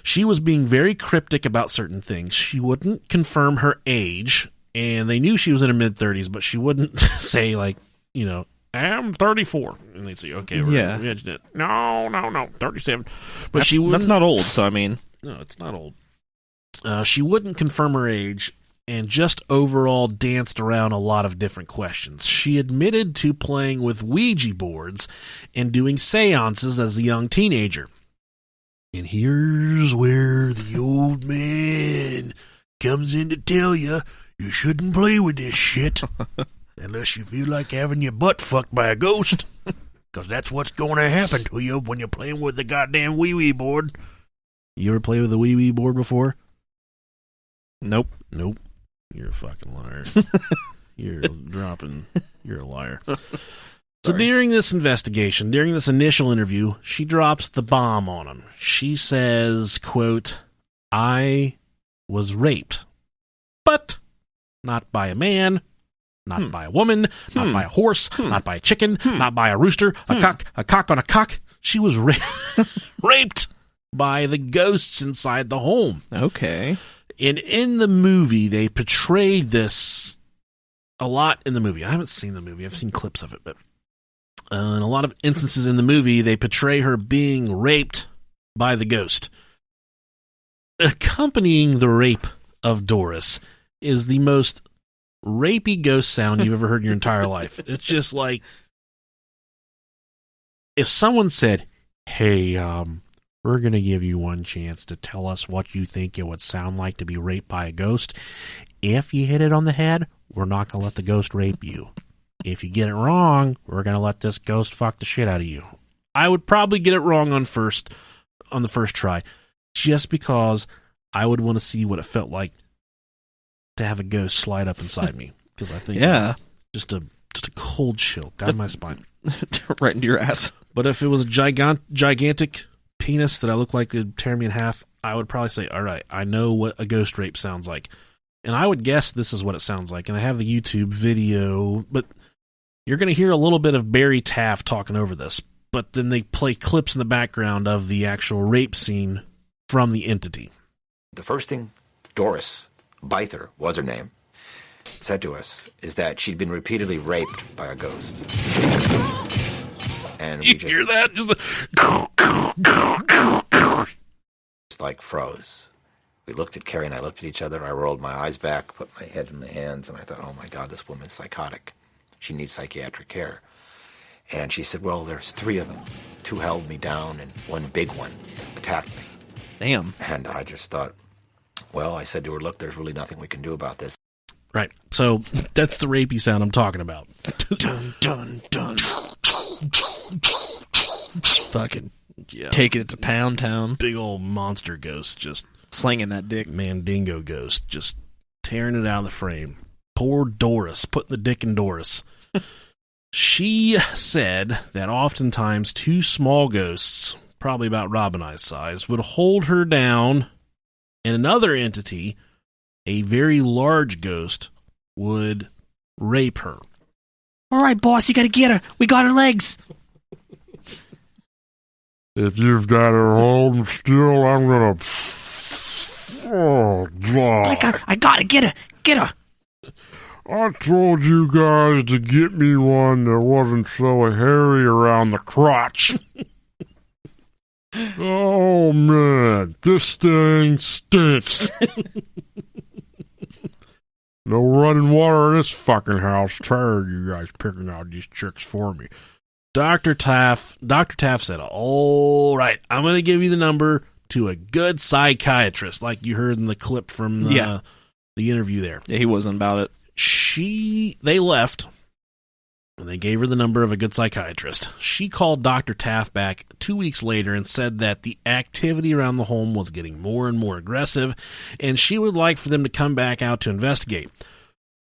She was being very cryptic about certain things. She wouldn't confirm her age, and they knew she was in her mid-30s, but she wouldn't say, I'm 34. And they'd say, okay, no, 37. But that's not old, so I mean. No, it's not old. She wouldn't confirm her age and just overall danced around a lot of different questions. She admitted to playing with Ouija boards and doing seances as a young teenager. And here's where the old man comes in to tell you shouldn't play with this shit unless you feel like having your butt fucked by a ghost. Because that's what's going to happen to you when you're playing with the goddamn wee-wee board. You ever play with the wee-wee board before? Nope. You're a fucking liar. You're a liar. So during this investigation, during this initial interview, she drops the bomb on him. She says, quote, I was raped, but not by a man, not by a woman, not by a horse, not by a chicken, not by a rooster, a cock on a cock. She was raped by the ghosts inside the home. Okay. And in the movie, they portray this a lot in the movie. I haven't seen the movie. I've seen clips of it, but in a lot of instances in the movie, they portray her being raped by the ghost. Accompanying the rape of Doris is the most rapey ghost sound you've ever heard in your entire life. It's just like if someone said, hey, we're going to give you one chance to tell us what you think it would sound like to be raped by a ghost. If you hit it on the head, we're not going to let the ghost rape you. If you get it wrong, we're going to let this ghost fuck the shit out of you. I would probably get it wrong on the first try, just because I would want to see what it felt like to have a ghost slide up inside me. Because I think just a cold chill down my spine. Right into your ass. But if it was a gigantic penis that I look like it'd tear me in half, I would probably say, all right, I know what a ghost rape sounds like. And I would guess this is what it sounds like. And I have the YouTube video, but you're going to hear a little bit of Barry Taff talking over this. But then they play clips in the background of the actual rape scene from the entity. The first thing Doris Bither was her name, said to us is that she'd been repeatedly raped by a ghost. And you hear that? Just like froze. We looked at Carrie and I looked at each other. I rolled my eyes back, put my head in my hands, and I thought, oh my God, this woman's psychotic. She needs psychiatric care. And she said, well, there's 3 of them. 2 held me down and 1 big one attacked me. Damn. And I just thought, well, I said to her, look, there's really nothing we can do about this. Right. So that's the rapey sound I'm talking about. Dun, dun, dun. Fucking taking it to Pound Town. Big old monster ghost just slinging that dick. Mandingo ghost just tearing it out of the frame. Poor Doris, putting the dick in Doris. She said that oftentimes 2 small ghosts, probably about Rob and I's size, would hold her down, and another entity, a very large ghost, would rape her. All right, boss, you gotta get her. We got her legs. If you've got her holding still, I'm gonna... Oh, God. I gotta get her. Get her. I told you guys to get me one that wasn't so hairy around the crotch. Oh, man, this thing stinks. No running water in this fucking house. Tired of you guys picking out these chicks for me. Dr. Taff said, all right, I'm going to give you the number to a good psychiatrist, like you heard in the clip from the interview there. Yeah, he wasn't about it. They left, and they gave her the number of a good psychiatrist. She called Dr. Taff back 2 weeks later and said that the activity around the home was getting more and more aggressive, and she would like for them to come back out to investigate.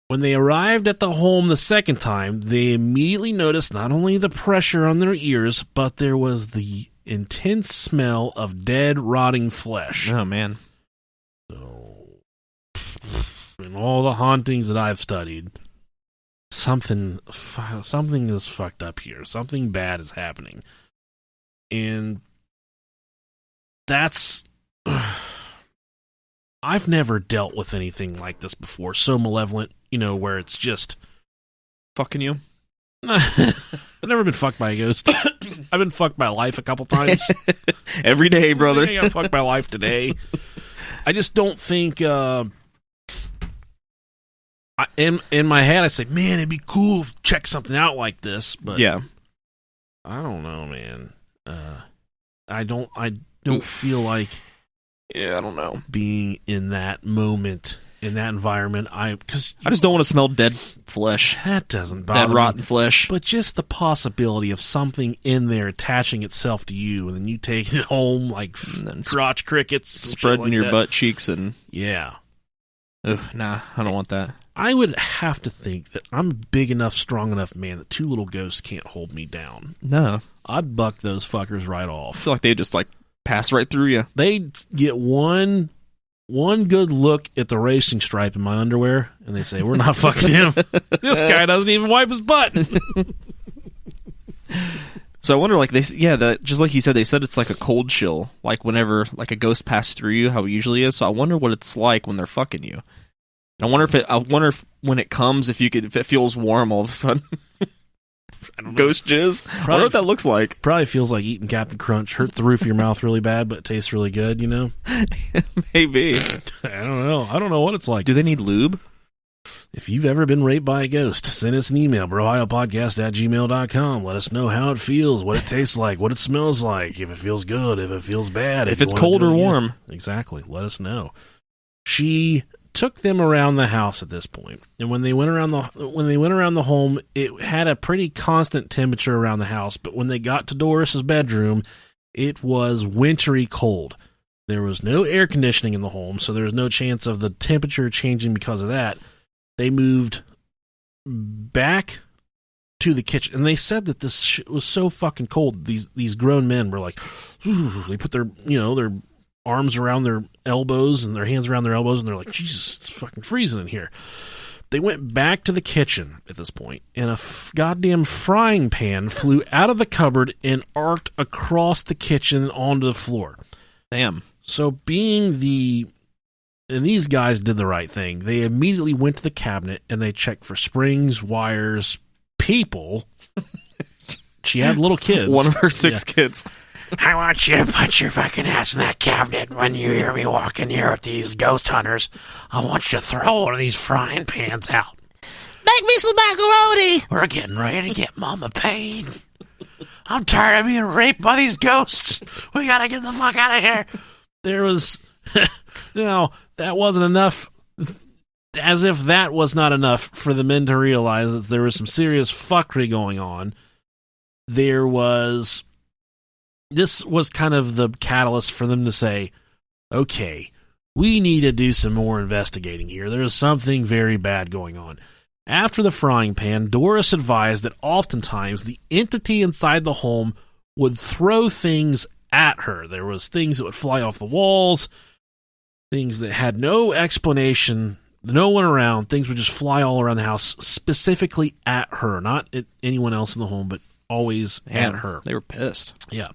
When they arrived at the home the second time, they immediately noticed not only the pressure on their ears, but there was the intense smell of dead, rotting flesh. Oh, man. So, in all the hauntings that I've studied, something is fucked up here. Something bad is happening. And that's... I've never dealt with anything like this before, so malevolent, where it's just... Fucking you? I've never been fucked by a ghost. I've been fucked by life a couple times. Every day, brother. I got fucked by life today. I just don't think... in my head, I say, man, it'd be cool to check something out like this, but... Yeah. I don't know, man. I don't feel like Yeah, I don't know. being in that moment, in that environment. I just don't want to smell dead flesh. That doesn't bother Dead, me. rotten flesh. But just the possibility of something in there attaching itself to you, and then you take it home like crotch crickets, spreading like your that. butt cheeks and... Yeah. Ugh, nah, I don't want that. I would have to think that I'm a big enough, strong enough man that two little ghosts can't hold me down. No. I'd buck those fuckers right I off. feel like they just, like, pass right through you. They'd get one good look at the racing stripe in my underwear, and they say, we're not fucking him. This guy doesn't even wipe his butt. So I wonder, like, just like you said, they said it's like a cold chill, like whenever, like, a ghost passed through you, how it usually is. So I wonder what it's like when they're fucking you. I wonder if when it comes, if it feels warm all of a sudden. I don't know. Ghost jizz. I wonder what that looks like. Probably feels like eating Captain Crunch. Hurts the roof of your mouth really bad, but it tastes really good, you know? Maybe. I don't know. I don't know what it's like. Do they need lube? If you've ever been raped by a ghost, send us an email, brohiopodcast@gmail.com. Let us know how it feels, what it tastes like, what it smells like, if it feels good, if it feels bad. If it's cold or warm. Exactly. Let us know. She took them around the house at this point, and when they went around the home, it had a pretty constant temperature around the house. But when they got to Doris's bedroom, it was wintry cold. There was no air conditioning in the home, so there was no chance of the temperature changing because of that. They moved back to the kitchen, and they said that this shit was so fucking cold. These grown men were like, they put their arms around their elbows and their hands around their elbows, and they're like, Jesus, it's fucking freezing in here. They went back to the kitchen at this point, and a goddamn frying pan flew out of the cupboard and arced across the kitchen onto the floor. Damn. So and these guys did the right thing. They immediately went to the cabinet and they checked for springs, wires, people. She had little kids. One of her 6 kids. I want you to put your fucking ass in that cabinet when you hear me walk in here with these ghost hunters. I want you to throw one of these frying pans out. Make me some macaroni. We're getting ready to get Mama paid. I'm tired of being raped by these ghosts. We gotta get the fuck out of here. There was... that wasn't enough. As if that was not enough for the men to realize that there was some serious fuckery going on. This was kind of the catalyst for them to say, okay, we need to do some more investigating here. There's something very bad going on. After the frying pan, Doris advised that oftentimes the entity inside the home would throw things at her. There was things that would fly off the walls, things that had no explanation, no one around. Things would just fly all around the house, specifically at her, not at anyone else in the home, but always at her. They were pissed. Yeah.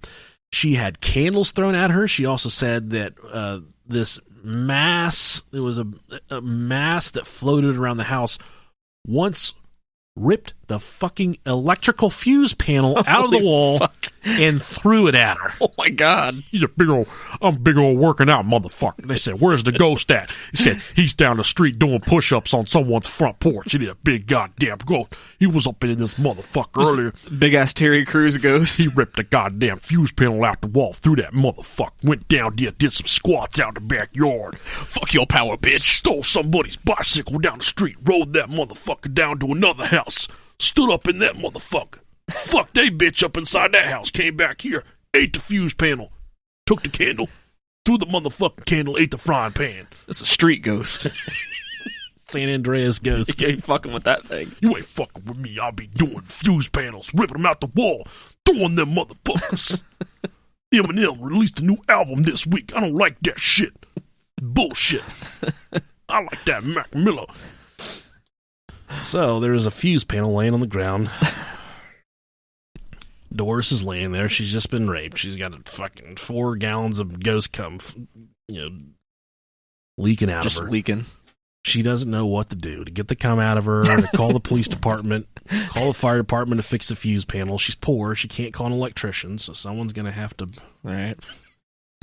She had candles thrown at her. She also said that this mass, there was a mass that floated around the house, once ripped the fucking electrical fuse panel out of the wall and threw it at her. Oh my God. I'm big old working out motherfucker. They said, where's the ghost at? He said, he's down the street doing push-ups on someone's front porch. He did a big goddamn ghost. He was up in this motherfucker earlier. Big ass Terry Crews ghost. He ripped the goddamn fuse panel out the wall, threw that motherfucker, went down there, did some squats out the backyard. Fuck your power, bitch. Stole somebody's bicycle down the street, rode that motherfucker down to another house, stood up in that motherfucker. Fucked a bitch up inside that house, came back here, ate the fuse panel, took the candle, threw the motherfucking candle, ate the frying pan. It's a street ghost. San Andreas ghost. You ain't fucking with that thing. You ain't fucking with me. I'll be doing fuse panels, ripping them out the wall, throwing them motherfuckers. Eminem released a new album this week. I don't like that shit. Bullshit. I like that Mac Miller. So there was a fuse panel laying on the ground. Doris is laying there. She's just been raped. She's got a fucking 4 gallons of ghost cum, leaking out of her. Just leaking. She doesn't know what to do to get the cum out of her, to call the police department, call the fire department to fix the fuse panel. She's poor. She can't call an electrician, so someone's going to have to... All right.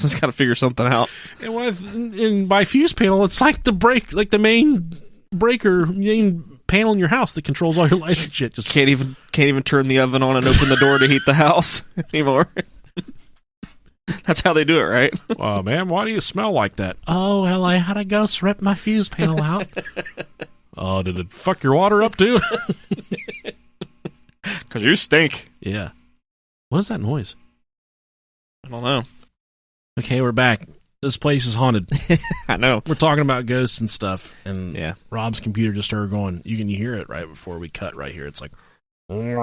Just got to figure something out. And by fuse panel, it's like the main breaker, main panel in your house that controls all your lights and shit. Just can't even turn the oven on and open the door to heat the house anymore. That's how they do it, right? Man, why do you smell like that? Oh, well, I had a ghost rip my fuse panel out. Oh, did it fuck your water up too? Because you stink. Yeah. What is that noise? I don't know. Okay, we're back. This place is haunted. I know. We're talking about ghosts and stuff, and Yeah. Rob's computer just started going. You can hear it right before we cut right here. It's like... We're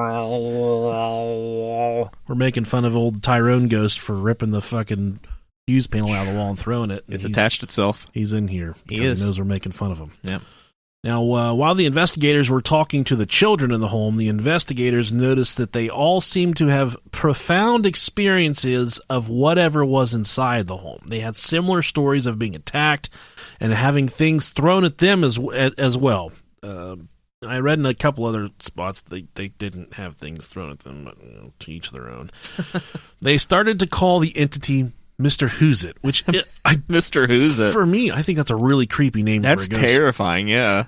making fun of old Tyrone Ghost for ripping the fucking fuse panel out of the wall and throwing it. It's attached itself. He's in here because he knows we're making fun of him. Yep. Now, while the investigators were talking to the children in the home, the investigators noticed that they all seemed to have profound experiences of whatever was inside the home. They had similar stories of being attacked and having things thrown at them as well. I read in a couple other spots they didn't have things thrown at them, but to each their own. They started to call the entity Mr. Who's It, which Mr. Who's It. For me, I think that's a really creepy name. That's for a ghost. terrifying. Yeah,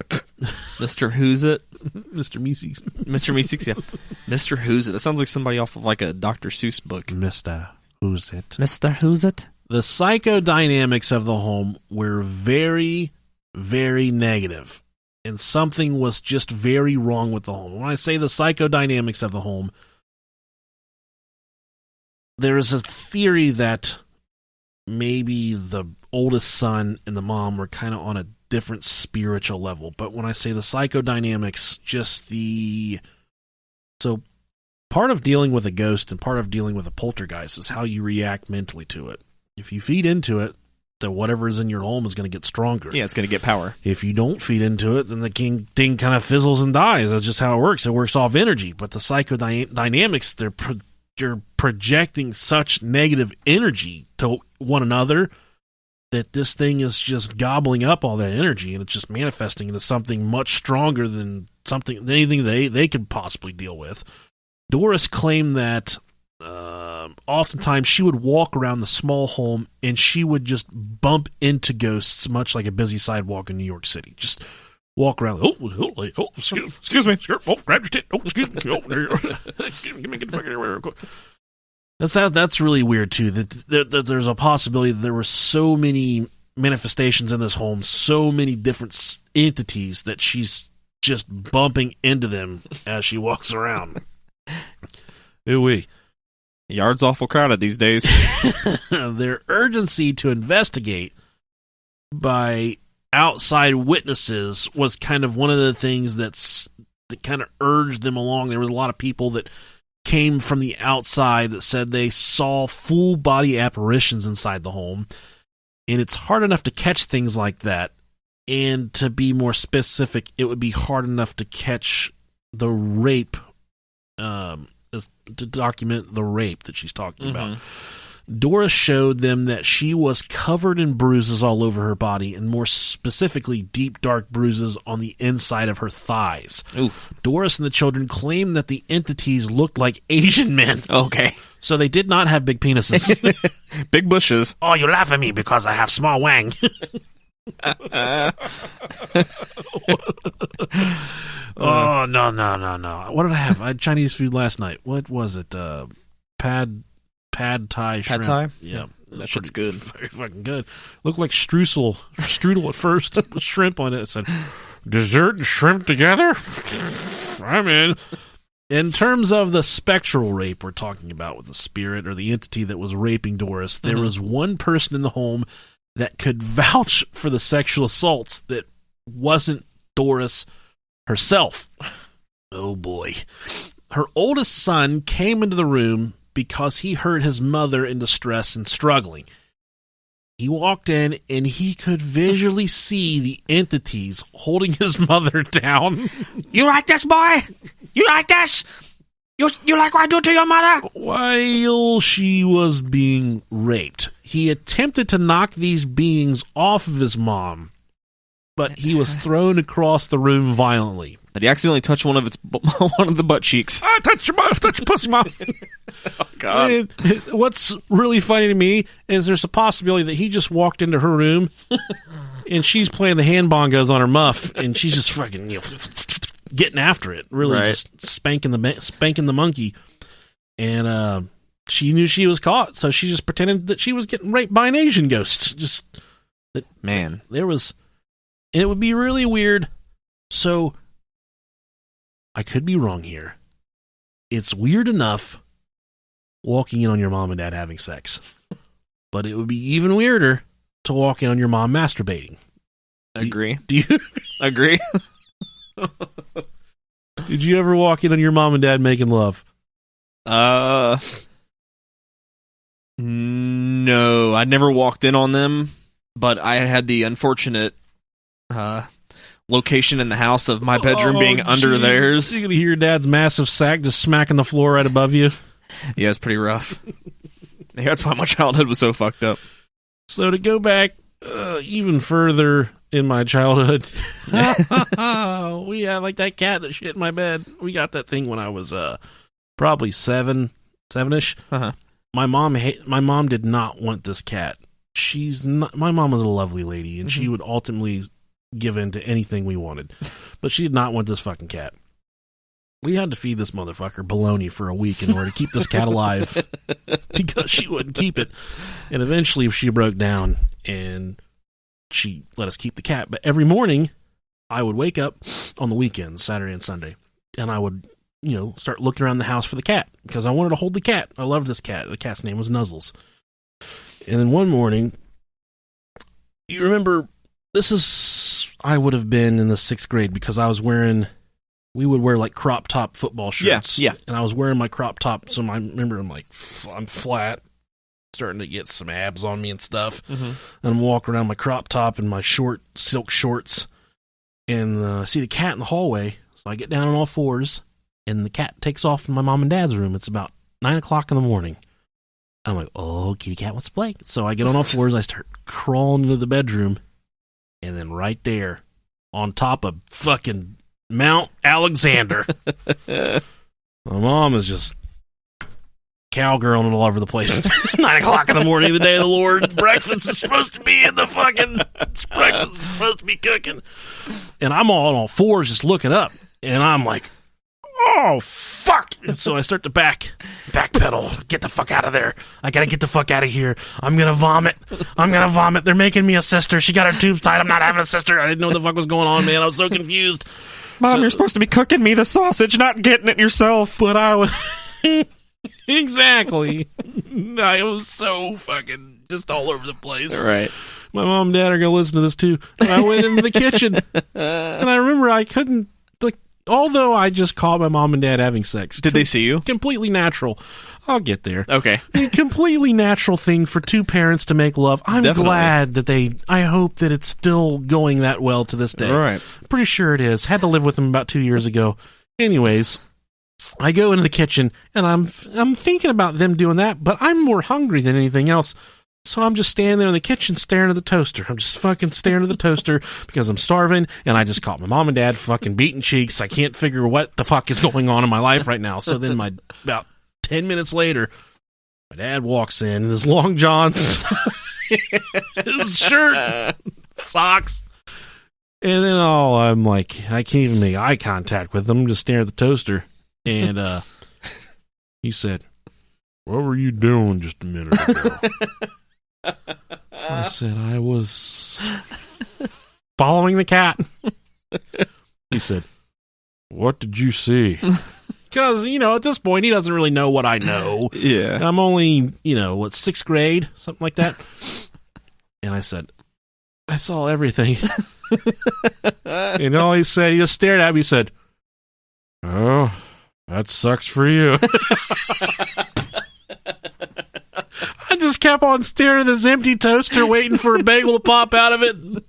Mr. Who's It, Mr. Meeseeks, Mr. Meeseeks. Yeah, Mr. Who's It. That sounds like somebody off of like a Dr. Seuss book. Mr. Who's It, Mr. Who's It. The psychodynamics of the home were very, very negative. And something was just very wrong with the home. When I say the psychodynamics of the home, there is a theory that maybe the oldest son and the mom were kind of on a different spiritual level. But when I say the psychodynamics, so part of dealing with a ghost and part of dealing with a poltergeist is how you react mentally to it. If you feed into it, then whatever is in your home is going to get stronger. Yeah, it's going to get power. If you don't feed into it, then the thing kind of fizzles and dies. That's just how it works. It works off energy. But the psychodynamics, they're projecting such negative energy to one another that this thing is just gobbling up all that energy, and it's just manifesting into something much stronger than anything they could possibly deal with. Doris claimed that oftentimes she would walk around the small home and she would just bump into ghosts, much like a busy sidewalk in New York City. Just walk around. Excuse me. Oh, grab your tit. Oh, excuse me. Oh, get the fuck out of here. That's really weird too. That there's a possibility that there were so many manifestations in this home, so many different entities that she's just bumping into them as she walks around. Ooh-wee. Yard's awful crowded these days. Their urgency to investigate by outside witnesses was kind of one of the things that kind of urged them along. There was a lot of people that came from the outside that said they saw full body apparitions inside the home, and it's hard enough to catch things like that. And to be more specific, it would be hard enough to catch the rape, to document the rape that she's talking about. Doris showed them that she was covered in bruises all over her body, and more specifically, deep, dark bruises on the inside of her thighs. Oof. Doris and the children claimed that the entities looked like Asian men. Okay. So they did not have big penises. Big bushes. Oh, you laugh at me because I have small wang. Oh, no. What did I have? I had Chinese food last night. What was it? Pad Thai shrimp. Pad Thai? Yeah. That shit's good. Very fucking good. Looked like strudel at first with shrimp on it. It said, dessert and shrimp together? I'm in. In terms of the spectral rape we're talking about with the spirit or the entity that was raping Doris, there was one person in the home that could vouch for the sexual assaults that wasn't Doris herself. Oh boy. Her oldest son came into the room because he heard his mother in distress and struggling. He walked in and he could visually see the entities holding his mother down. You like this, boy? You like this? You like what I do to your mother? While she was being raped, he attempted to knock these beings off of his mom, but he was thrown across the room violently. But he accidentally touched one of the butt cheeks. I touched your pussy, mom. Oh, God. And what's really funny to me is there's a possibility that he just walked into her room and she's playing the hand bongos on her muff and she's just fucking getting after it, really, just spanking the monkey. And she knew she was caught, so she just pretended that she was getting raped by an Asian ghost. Man. And it would be really weird. So, I could be wrong here. It's weird enough walking in on your mom and dad having sex. But it would be even weirder to walk in on your mom masturbating. Agree. Do you Agree? Did you ever walk in on your mom and dad making love? No, I never walked in on them, but I had the unfortunate location in the house of my bedroom being under theirs. You can hear your dad's massive sack just smacking the floor right above you. Yeah, it's pretty rough. Yeah, that's why my childhood was so fucked up. So to go back even further in my childhood, we had like that cat that shit in my bed. We got that thing when I was probably seven-ish. Uh-huh. My mom did not want this cat. My mom was a lovely lady, and she would ultimately give in to anything we wanted. But she did not want this fucking cat. We had to feed this motherfucker bologna for a week in order to keep this cat alive because she wouldn't keep it. And eventually she broke down and she let us keep the cat. But every morning I would wake up on the weekends, Saturday and Sunday, and I would, start looking around the house for the cat because I wanted to hold the cat. I loved this cat. The cat's name was Nuzzles. And then one morning, you remember, I would have been in the 6th grade because we would wear like crop top football shirts. Yeah. And I was wearing my crop top, so I remember I'm flat, starting to get some abs on me and stuff. Mm-hmm. And I'm walking around my crop top and my short silk shorts, and I see the cat in the hallway. So I get down on all fours, and the cat takes off in my mom and dad's room. It's about 9 o'clock in the morning. I'm like, oh, kitty cat wants to play. So I get on all fours, I start crawling into the bedroom, and then right there, on top of fucking Mount Alexander, my mom is just cowgirling it all over the place. 9 o'clock in the morning, the day of the Lord. Breakfast is supposed to be breakfast is supposed to be cooking. And I'm all on all fours just looking up. And I'm like, oh, fuck. And so I start to backpedal. Get the fuck out of there. I gotta get the fuck out of here. I'm gonna vomit. They're making me a sister. She got her tubes tied. I'm not having a sister. I didn't know what the fuck was going on, man. I was so confused. Mom, you're supposed to be cooking me the sausage, not getting it yourself. But I was... Exactly. I was so fucking just all over the place. Right. My mom and dad are going to listen to this too. And I went into the kitchen, and I remember I couldn't... although I just caught my mom and dad having sex. Did they see you? Completely natural. I'll get there. Okay. A completely natural thing for two parents to make love. I'm Definitely. glad that I hope that it's still going that well to this day. All right. Pretty sure it is. Had to live with them about 2 years ago. Anyways, I go into the kitchen, and I'm thinking about them doing that, but I'm more hungry than anything else. So I'm just standing there in the kitchen staring at the toaster. I'm just fucking staring at the toaster because I'm starving, and I just caught my mom and dad fucking beating cheeks. I can't figure what the fuck is going on in my life right now. So then about 10 minutes later, my dad walks in his long johns, his shirt, socks. And then I'm like, I can't even make eye contact with him. I'm just staring at the toaster. And he said, "What were you doing just a minute ago?" I said, "I was following the cat." He said, "What did you see?" Because, at this point, he doesn't really know what I know. Yeah. I'm only, 6th grade, something like that. And I said, "I saw everything." And all he said, he just stared at me, he said, "Oh, that sucks for you." I just kept on staring at this empty toaster, waiting for a bagel to pop out of it. And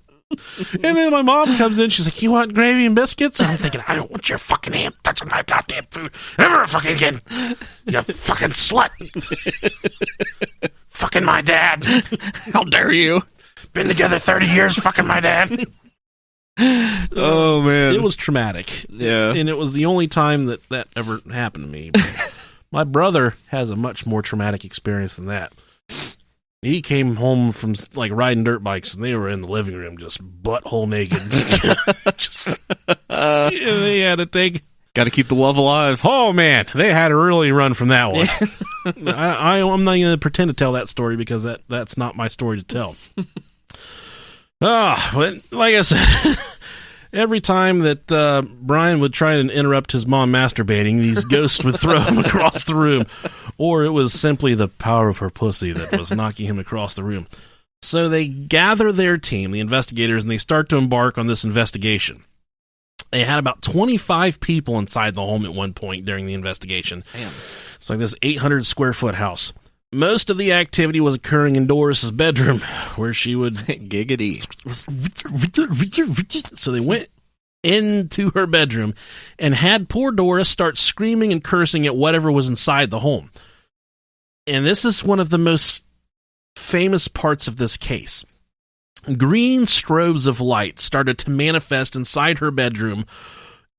then my mom comes in. She's like, "You want gravy and biscuits?" And I'm thinking, "I don't want your fucking hand touching my goddamn food ever fucking again. You fucking slut. Fucking my dad. How dare you? Been together 30 years, fucking my dad." Oh, man. It was traumatic. Yeah. And it was the only time that ever happened to me. But my brother has a much more traumatic experience than that. He came home from riding dirt bikes, and they were in the living room just butthole naked. They had to take... Got to keep the love alive. Oh, man. They had to really run from that one. I'm not going to pretend to tell that story because that's not my story to tell. But like I said, every time that Brian would try and interrupt his mom masturbating, these ghosts would throw him across the room, or it was simply the power of her pussy that was knocking him across the room. So they gather their team, the investigators, and they start to embark on this investigation. They had about 25 people inside the home at one point during the investigation. Damn. It's like this 800-square-foot house. Most of the activity was occurring in Doris's bedroom, where she would... Giggity. So they went into her bedroom and had poor Doris start screaming and cursing at whatever was inside the home. And this is one of the most famous parts of this case. Green strobes of light started to manifest inside her bedroom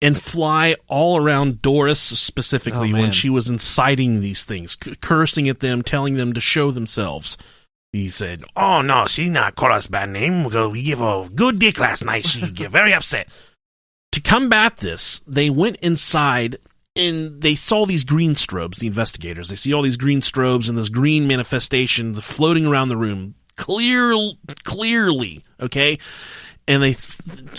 and fly all around Doris specifically when she was inciting these things, cursing at them, telling them to show themselves. He said, Oh, no, she's not call us bad name. We give her a good dick last night. She get very upset. To combat this, they went inside and they saw these green strobes, the investigators. They see all these green strobes and this green manifestation floating around the room clearly, okay? And they,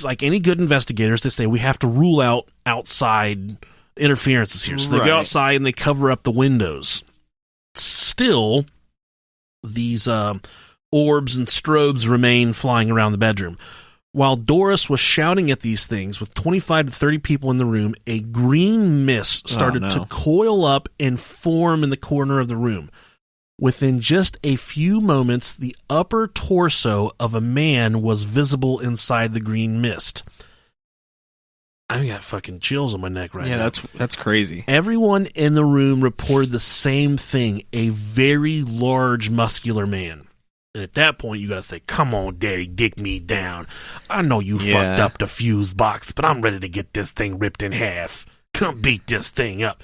like any good investigators, they say, we have to rule out outside interferences here. So they go outside and they cover up the windows. Still, these orbs and strobes remain flying around the bedroom. While Doris was shouting at these things, with 25 to 30 people in the room, a green mist started to coil up and form in the corner of the room. Within just a few moments, the upper torso of a man was visible inside the green mist. I got fucking chills on my neck right now. Yeah, that's crazy. Everyone in the room reported the same thing, a very large, muscular man. And at that point, you gotta say, come on, Daddy, dick me down. I know you fucked up the fuse box, but I'm ready to get this thing ripped in half. Come beat this thing up.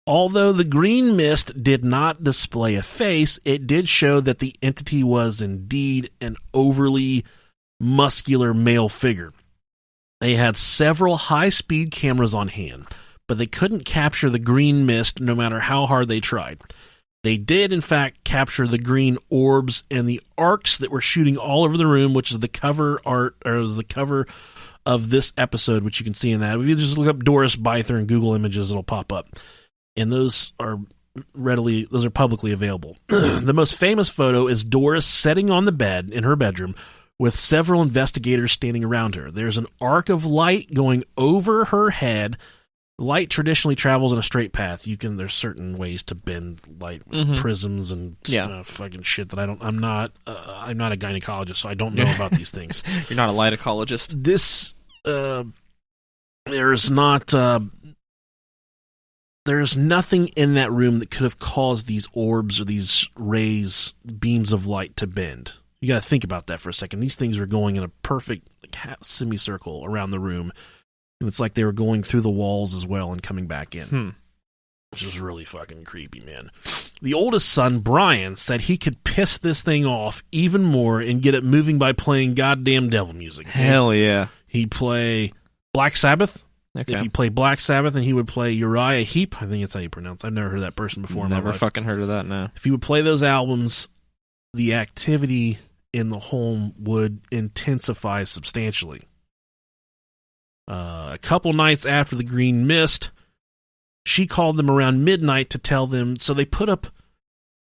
Although the green mist did not display a face, it did show that the entity was indeed an overly muscular male figure. They had several high-speed cameras on hand, but they couldn't capture the green mist no matter how hard they tried. They did, in fact, capture the green orbs and the arcs that were shooting all over the room, which is the cover art, or is the cover of this episode, which you can see in that. If you just look up Doris Bither in Google Images, it'll pop up. And those are publicly available. The most famous photo is Doris sitting on the bed in her bedroom with several investigators standing around her. There's an arc of light going over her head. Light traditionally travels in a straight path. There's certain ways to bend light with prisms and fucking shit that I'm not a gynecologist, so I don't know about these things. You're not a light ecologist. This there's nothing in that room that could have caused these orbs or these rays, beams of light to bend. You got to think about that for a second. These things are going in a perfect semicircle around the room, and it's like they were going through the walls as well and coming back in. Which is really fucking creepy, man. The oldest son, Brian, said he could piss this thing off even more and get it moving by playing goddamn devil music. Hell yeah. He'd play Black Sabbath. Okay. If he played Black Sabbath, and he would play Uriah Heep, I think that's how you pronounce it. I've never heard that person before in my life. Fucking heard of that, no. If he would play those albums, the activity in the home would intensify substantially. A couple nights after the green mist, she called them around midnight to tell them. So they put up,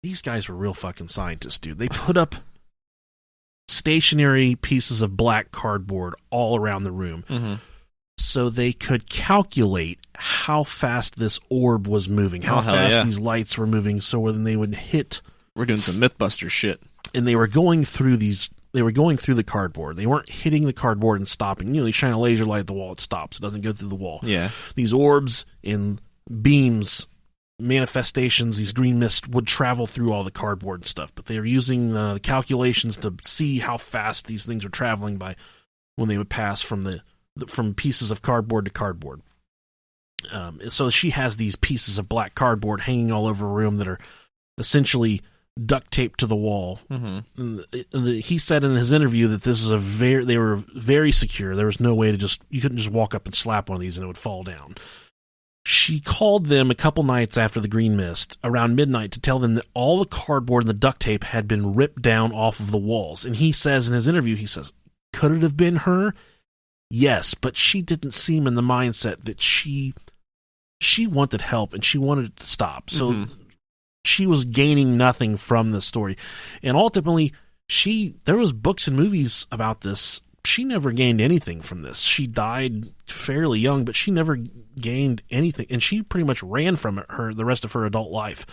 these guys were real fucking scientists, dude. They put up stationary pieces of black cardboard all around the room so they could calculate how fast this orb was moving, how fast these lights were moving, so when they would hit. We're doing some Mythbuster shit. And they were going through the cardboard. They weren't hitting the cardboard and stopping. You know, they shine a laser light at the wall, it stops. It doesn't go through the wall. Yeah. These orbs and beams, manifestations, these green mists would travel through all the cardboard and stuff. But they were using the calculations to see how fast these things are traveling by when they would pass from pieces of cardboard to cardboard. So she has these pieces of black cardboard hanging all over a room that are essentially duct taped to the wall. He said in his interview that this is they were very secure. There was no way you couldn't just walk up and slap one of these and it would fall down. She called them a couple nights after the green mist, around midnight, to tell them that all the cardboard and the duct tape had been ripped down off of the walls. And he says in his interview, he says, could it have been her? Yes, but she didn't seem in the mindset that she wanted help and she wanted it to stop. So she was gaining nothing from this story. And ultimately, there was books and movies about this. She never gained anything from this. She died fairly young, but she never gained anything. And she pretty much ran from the rest of her adult life.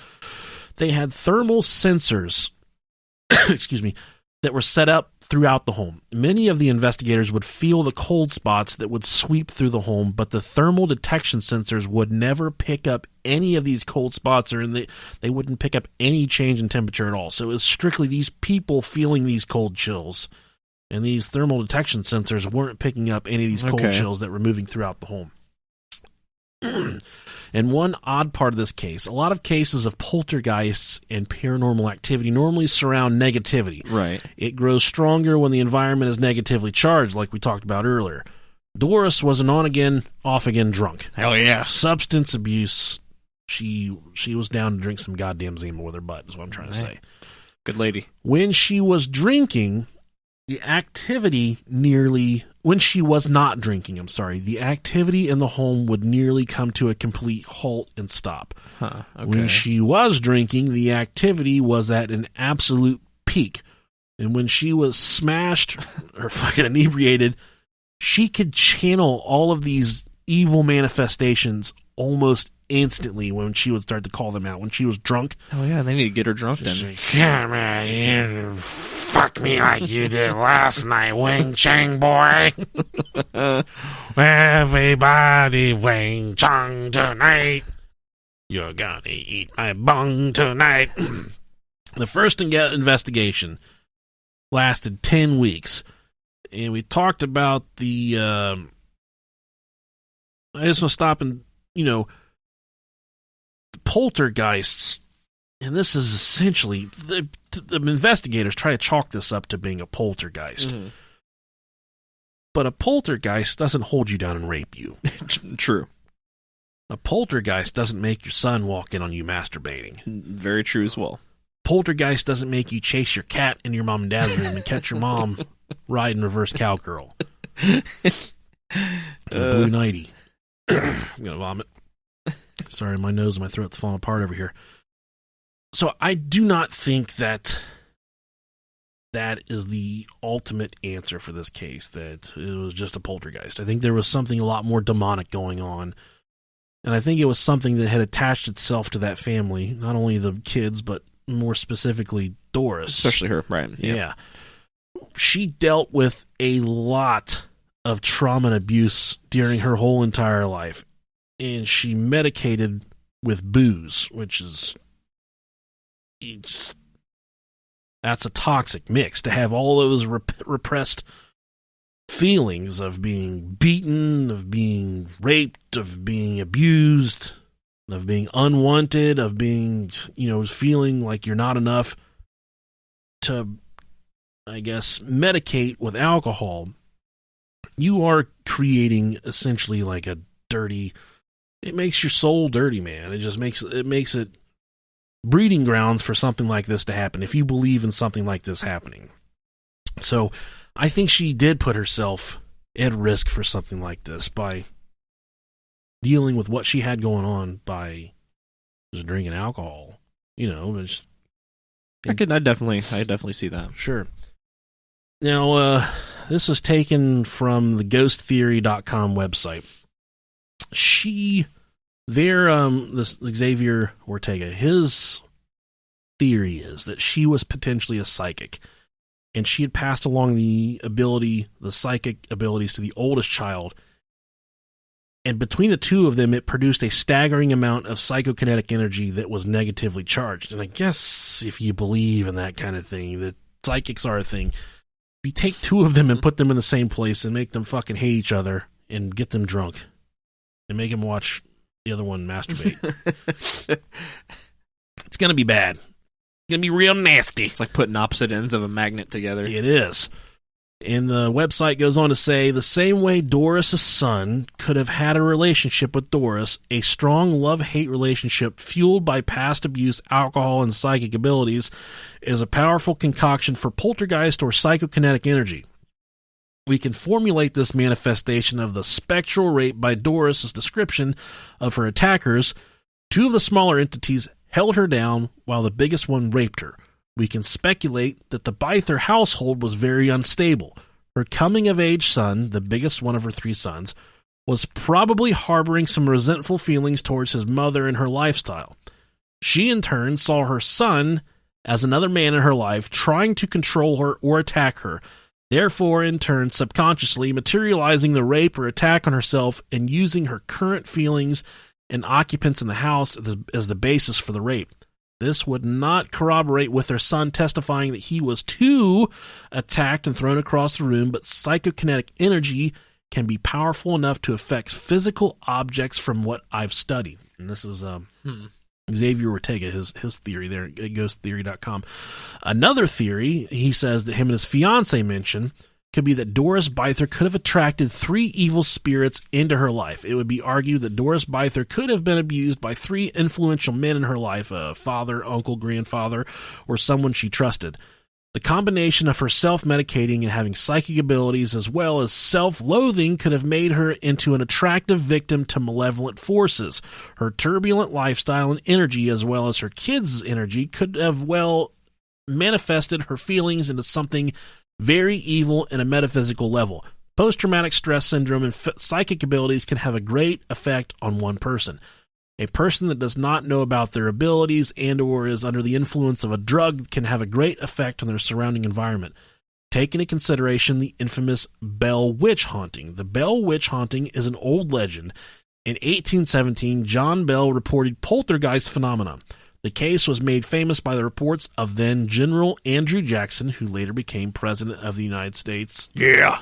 They had thermal sensors, excuse me, that were set up throughout the home. Many of the investigators would feel the cold spots that would sweep through the home, but the thermal detection sensors would never pick up any of these cold spots, and they wouldn't pick up any change in temperature at all. So it was strictly these people feeling these cold chills. And these thermal detection sensors weren't picking up any of these cold chills that were moving throughout the home. And one odd part of this case, a lot of cases of poltergeists and paranormal activity normally surround negativity. Right. It grows stronger when the environment is negatively charged, like we talked about earlier. Doris was an on-again, off-again drunk. Hell yeah. Substance abuse. She was down to drink some goddamn Zima with her butt, is what I'm trying to say. Good lady. When she was drinking... when she was not drinking, the activity in the home would nearly come to a complete halt and stop. Huh, okay. When she was drinking, the activity was at an absolute peak. And when she was smashed or fucking inebriated, she could channel all of these evil manifestations almost instantly when she would start to call them out. When she was drunk. Oh, yeah, they need to get her drunk then. Come on, you fuck me like you did last night, Wing Chang boy. Everybody Wing Chang tonight. You're gonna eat my bung tonight. The first investigation lasted 10 weeks. And we talked about the... I just want to stop and, poltergeists, and this is essentially the investigators try to chalk this up to being a poltergeist. But a poltergeist doesn't hold you down and rape you. True. A poltergeist doesn't make your son walk in on you masturbating. Very true as well. Poltergeist doesn't make you chase your cat in your mom and dad's room and catch your mom riding reverse cowgirl. Blue nighty. I'm gonna vomit. Sorry, my nose and my throat's falling apart over here. So I do not think that is the ultimate answer for this case, that it was just a poltergeist. I think there was something a lot more demonic going on. And I think it was something that had attached itself to that family, not only the kids, but more specifically Doris. Especially her, right. Yeah. She dealt with a lot of trauma and abuse during her whole entire life. And she medicated with booze, which is... that's a toxic mix, to have all those repressed feelings of being beaten, of being raped, of being abused, of being unwanted, of being, feeling like you're not enough, to, I guess, medicate with alcohol. You are creating essentially like a dirty... It makes your soul dirty, man. It just makes it breeding grounds for something like this to happen, if you believe in something like this happening. So I think she did put herself at risk for something like this by dealing with what she had going on by just drinking alcohol. I definitely see that. Sure. Now, this was taken from the ghosttheory.com website. This Xavier Ortega, his theory is that she was potentially a psychic, and she had passed along the psychic abilities to the oldest child. And between the two of them, it produced a staggering amount of psychokinetic energy that was negatively charged. And I guess if you believe in that kind of thing, that psychics are a thing, if you take two of them and put them in the same place and make them fucking hate each other and get them drunk and make them watch the other one masturbate, it's going to be bad. It's going to be real nasty. It's like putting opposite ends of a magnet together. It is. And the website goes on to say, the same way Doris's son could have had a relationship with Doris, a strong love-hate relationship fueled by past abuse, alcohol, and psychic abilities is a powerful concoction for poltergeist or psychokinetic energy. We can formulate this manifestation of the spectral rape by Doris's description of her attackers. Two of the smaller entities held her down while the biggest one raped her. We can speculate that the Bither household was very unstable. Her coming-of-age son, the biggest one of her 3 sons, was probably harboring some resentful feelings towards his mother and her lifestyle. She, in turn, saw her son as another man in her life trying to control her or attack her, therefore, in turn, subconsciously materializing the rape or attack on herself and using her current feelings and occupants in the house as the basis for the rape. This would not corroborate with her son testifying that he was too attacked and thrown across the room, but psychokinetic energy can be powerful enough to affect physical objects from what I've studied. And this is Xavier Ortega, his theory there at ghosttheory.com. Another theory, he says that him and his fiancée mention, could be that Doris Bither could have attracted 3 evil spirits into her life. It would be argued that Doris Bither could have been abused by 3 influential men in her life, a father, uncle, grandfather, or someone she trusted. The combination of her self-medicating and having psychic abilities as well as self-loathing could have made her into an attractive victim to malevolent forces. Her turbulent lifestyle and energy as well as her kids' energy could have manifested her feelings into something very evil in a metaphysical level. Post-traumatic stress syndrome and psychic abilities can have a great effect on one person. A person that does not know about their abilities and or is under the influence of a drug can have a great effect on their surrounding environment. Take into consideration the infamous Bell Witch Haunting. The Bell Witch Haunting is an old legend. In 1817, John Bell reported poltergeist phenomena. The case was made famous by the reports of then General Andrew Jackson, who later became President of the United States. Yeah.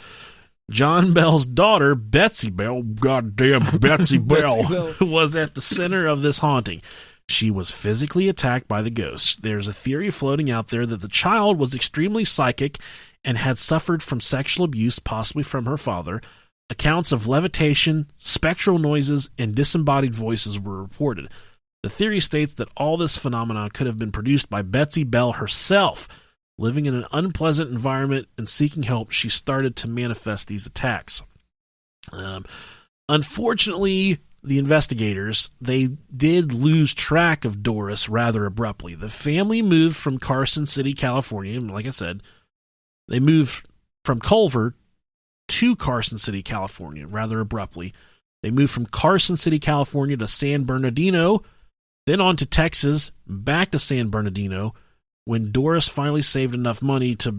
John Bell's daughter, Betsy Bell, goddamn Betsy Bell, was at the center of this haunting. She was physically attacked by the ghosts. There's a theory floating out there that the child was extremely psychic and had suffered from sexual abuse, possibly from her father. Accounts of levitation, spectral noises, and disembodied voices were reported. The theory states that all this phenomenon could have been produced by Betsy Bell herself. Living in an unpleasant environment and seeking help, she started to manifest these attacks. Unfortunately, the investigators, they did lose track of Doris rather abruptly. The family moved from Carson City, California. Like I said, they moved from Culver to Carson City, California rather abruptly. They moved from Carson City, California to San Bernardino, then on to Texas, back to San Bernardino, when Doris finally saved enough money to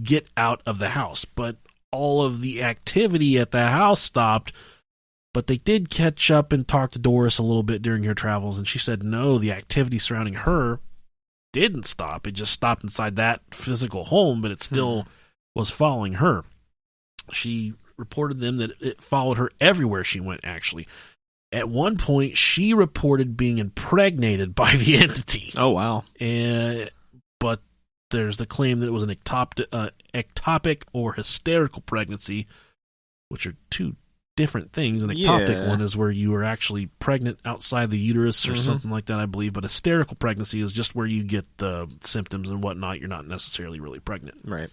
get out of the house. But all of the activity at the house stopped, but they did catch up and talk to Doris a little bit during her travels, and she said no, the activity surrounding her didn't stop. It just stopped inside that physical home, but it still was following her. She reported them that it followed her everywhere she went, actually. At one point, she reported being impregnated by the entity. Oh, wow. But there's the claim that it was an ectopic or hysterical pregnancy, which are 2 different things. An ectopic one is where you are actually pregnant outside the uterus or something like that, I believe. But hysterical pregnancy is just where you get the symptoms and whatnot. You're not necessarily really pregnant. Right.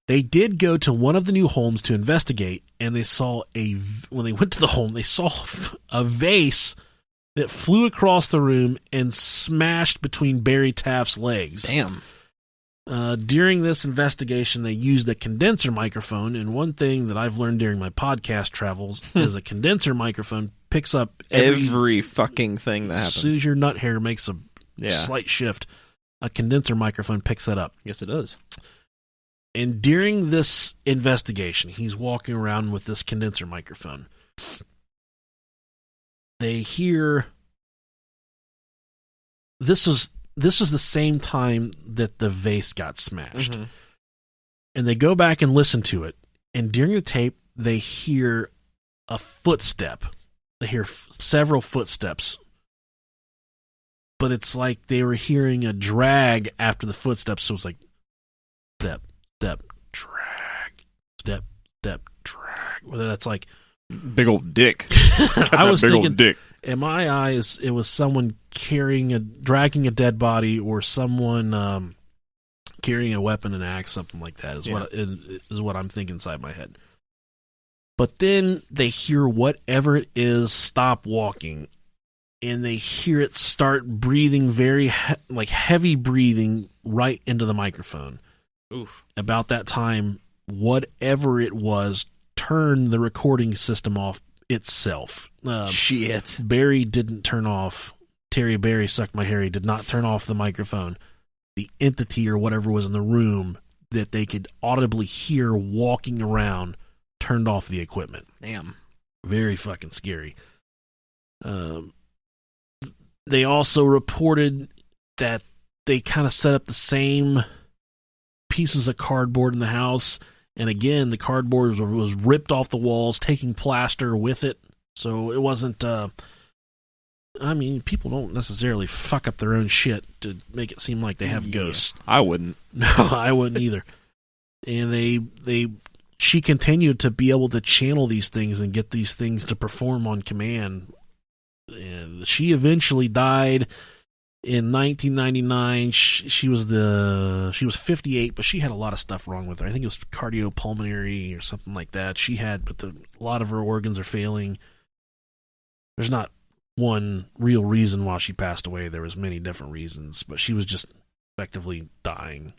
They did go to one of the new homes to investigate, and they saw when they went to the home, they saw a vase that flew across the room and smashed between Barry Taff's legs. Damn. During this investigation, they used a condenser microphone, and one thing that I've learned during my podcast travels is a condenser microphone picks up every fucking thing that happens. As soon as your nut hair makes a slight shift, a condenser microphone picks that up. Yes, it does. And during this investigation, he's walking around with this condenser microphone. They hear... This was the same time that the vase got smashed. And they go back and listen to it. And during the tape, they hear a footstep. They hear several footsteps. But it's like they were hearing a drag after the footsteps. So it's like, step, drag, step, drag. Whether that's like Big old dick. I was big thinking, old dick. in my eyes, it was someone dragging a dead body, or someone carrying a weapon, an axe, something like that. Is what I'm thinking inside my head. But then they hear whatever it is stop walking, and they hear it start breathing very heavy breathing right into the microphone. Oof. About that time, whatever it was turned the recording system off itself. Shit. Barry didn't turn off. Terry Barry, Suck My Harry, did not turn off the microphone. The entity or whatever was in the room that they could audibly hear walking around turned off the equipment. Damn. Very fucking scary. They also reported that they kind of set up the same pieces of cardboard in the house, and again, the cardboard was ripped off the walls, taking plaster with it. So it wasn't. I mean, people don't necessarily fuck up their own shit to make it seem like they have ghosts. I wouldn't. No, I wouldn't either. And she continued to be able to channel these things and get these things to perform on command. And she eventually died in 1999. She was 58, but she had a lot of stuff wrong with her. I think it was cardiopulmonary or something like that. But a lot of her organs are failing. There's not one real reason why she passed away. There was many different reasons, but she was just effectively dying.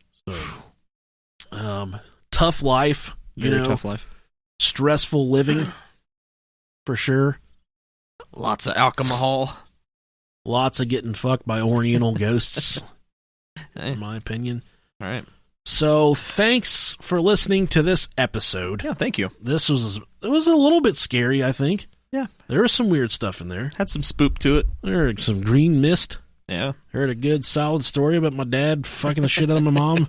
So, tough life. Very tough life. Stressful living, for sure. Lots of alcohol. Lots of getting fucked by Oriental ghosts, in my opinion. All right. So, thanks for listening to this episode. Yeah, thank you. It was a little bit scary, I think. Yeah. There was some weird stuff in there. Had some spook to it. There was some green mist. Yeah. Heard a good, solid story about my dad fucking the shit out of my mom.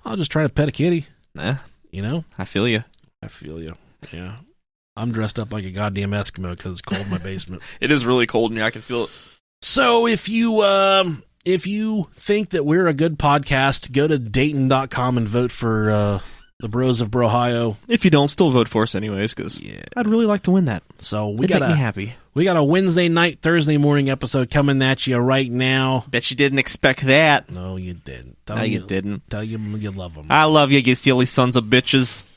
I'll just try to pet a kitty. Nah. You know? I feel you. I feel you. Yeah. I'm dressed up like a goddamn Eskimo because it's cold in my basement. It is really cold in here. I can feel it. So if you think that we're a good podcast, go to Dayton.com and vote for the Bros of Brohio. If you don't, still vote for us anyways, because I'd really like to win that. So It'd make me happy. We got a Wednesday night, Thursday morning episode coming at you right now. Bet you didn't expect that. No, you didn't. You didn't. Tell you love them. I love you, you silly sons of bitches.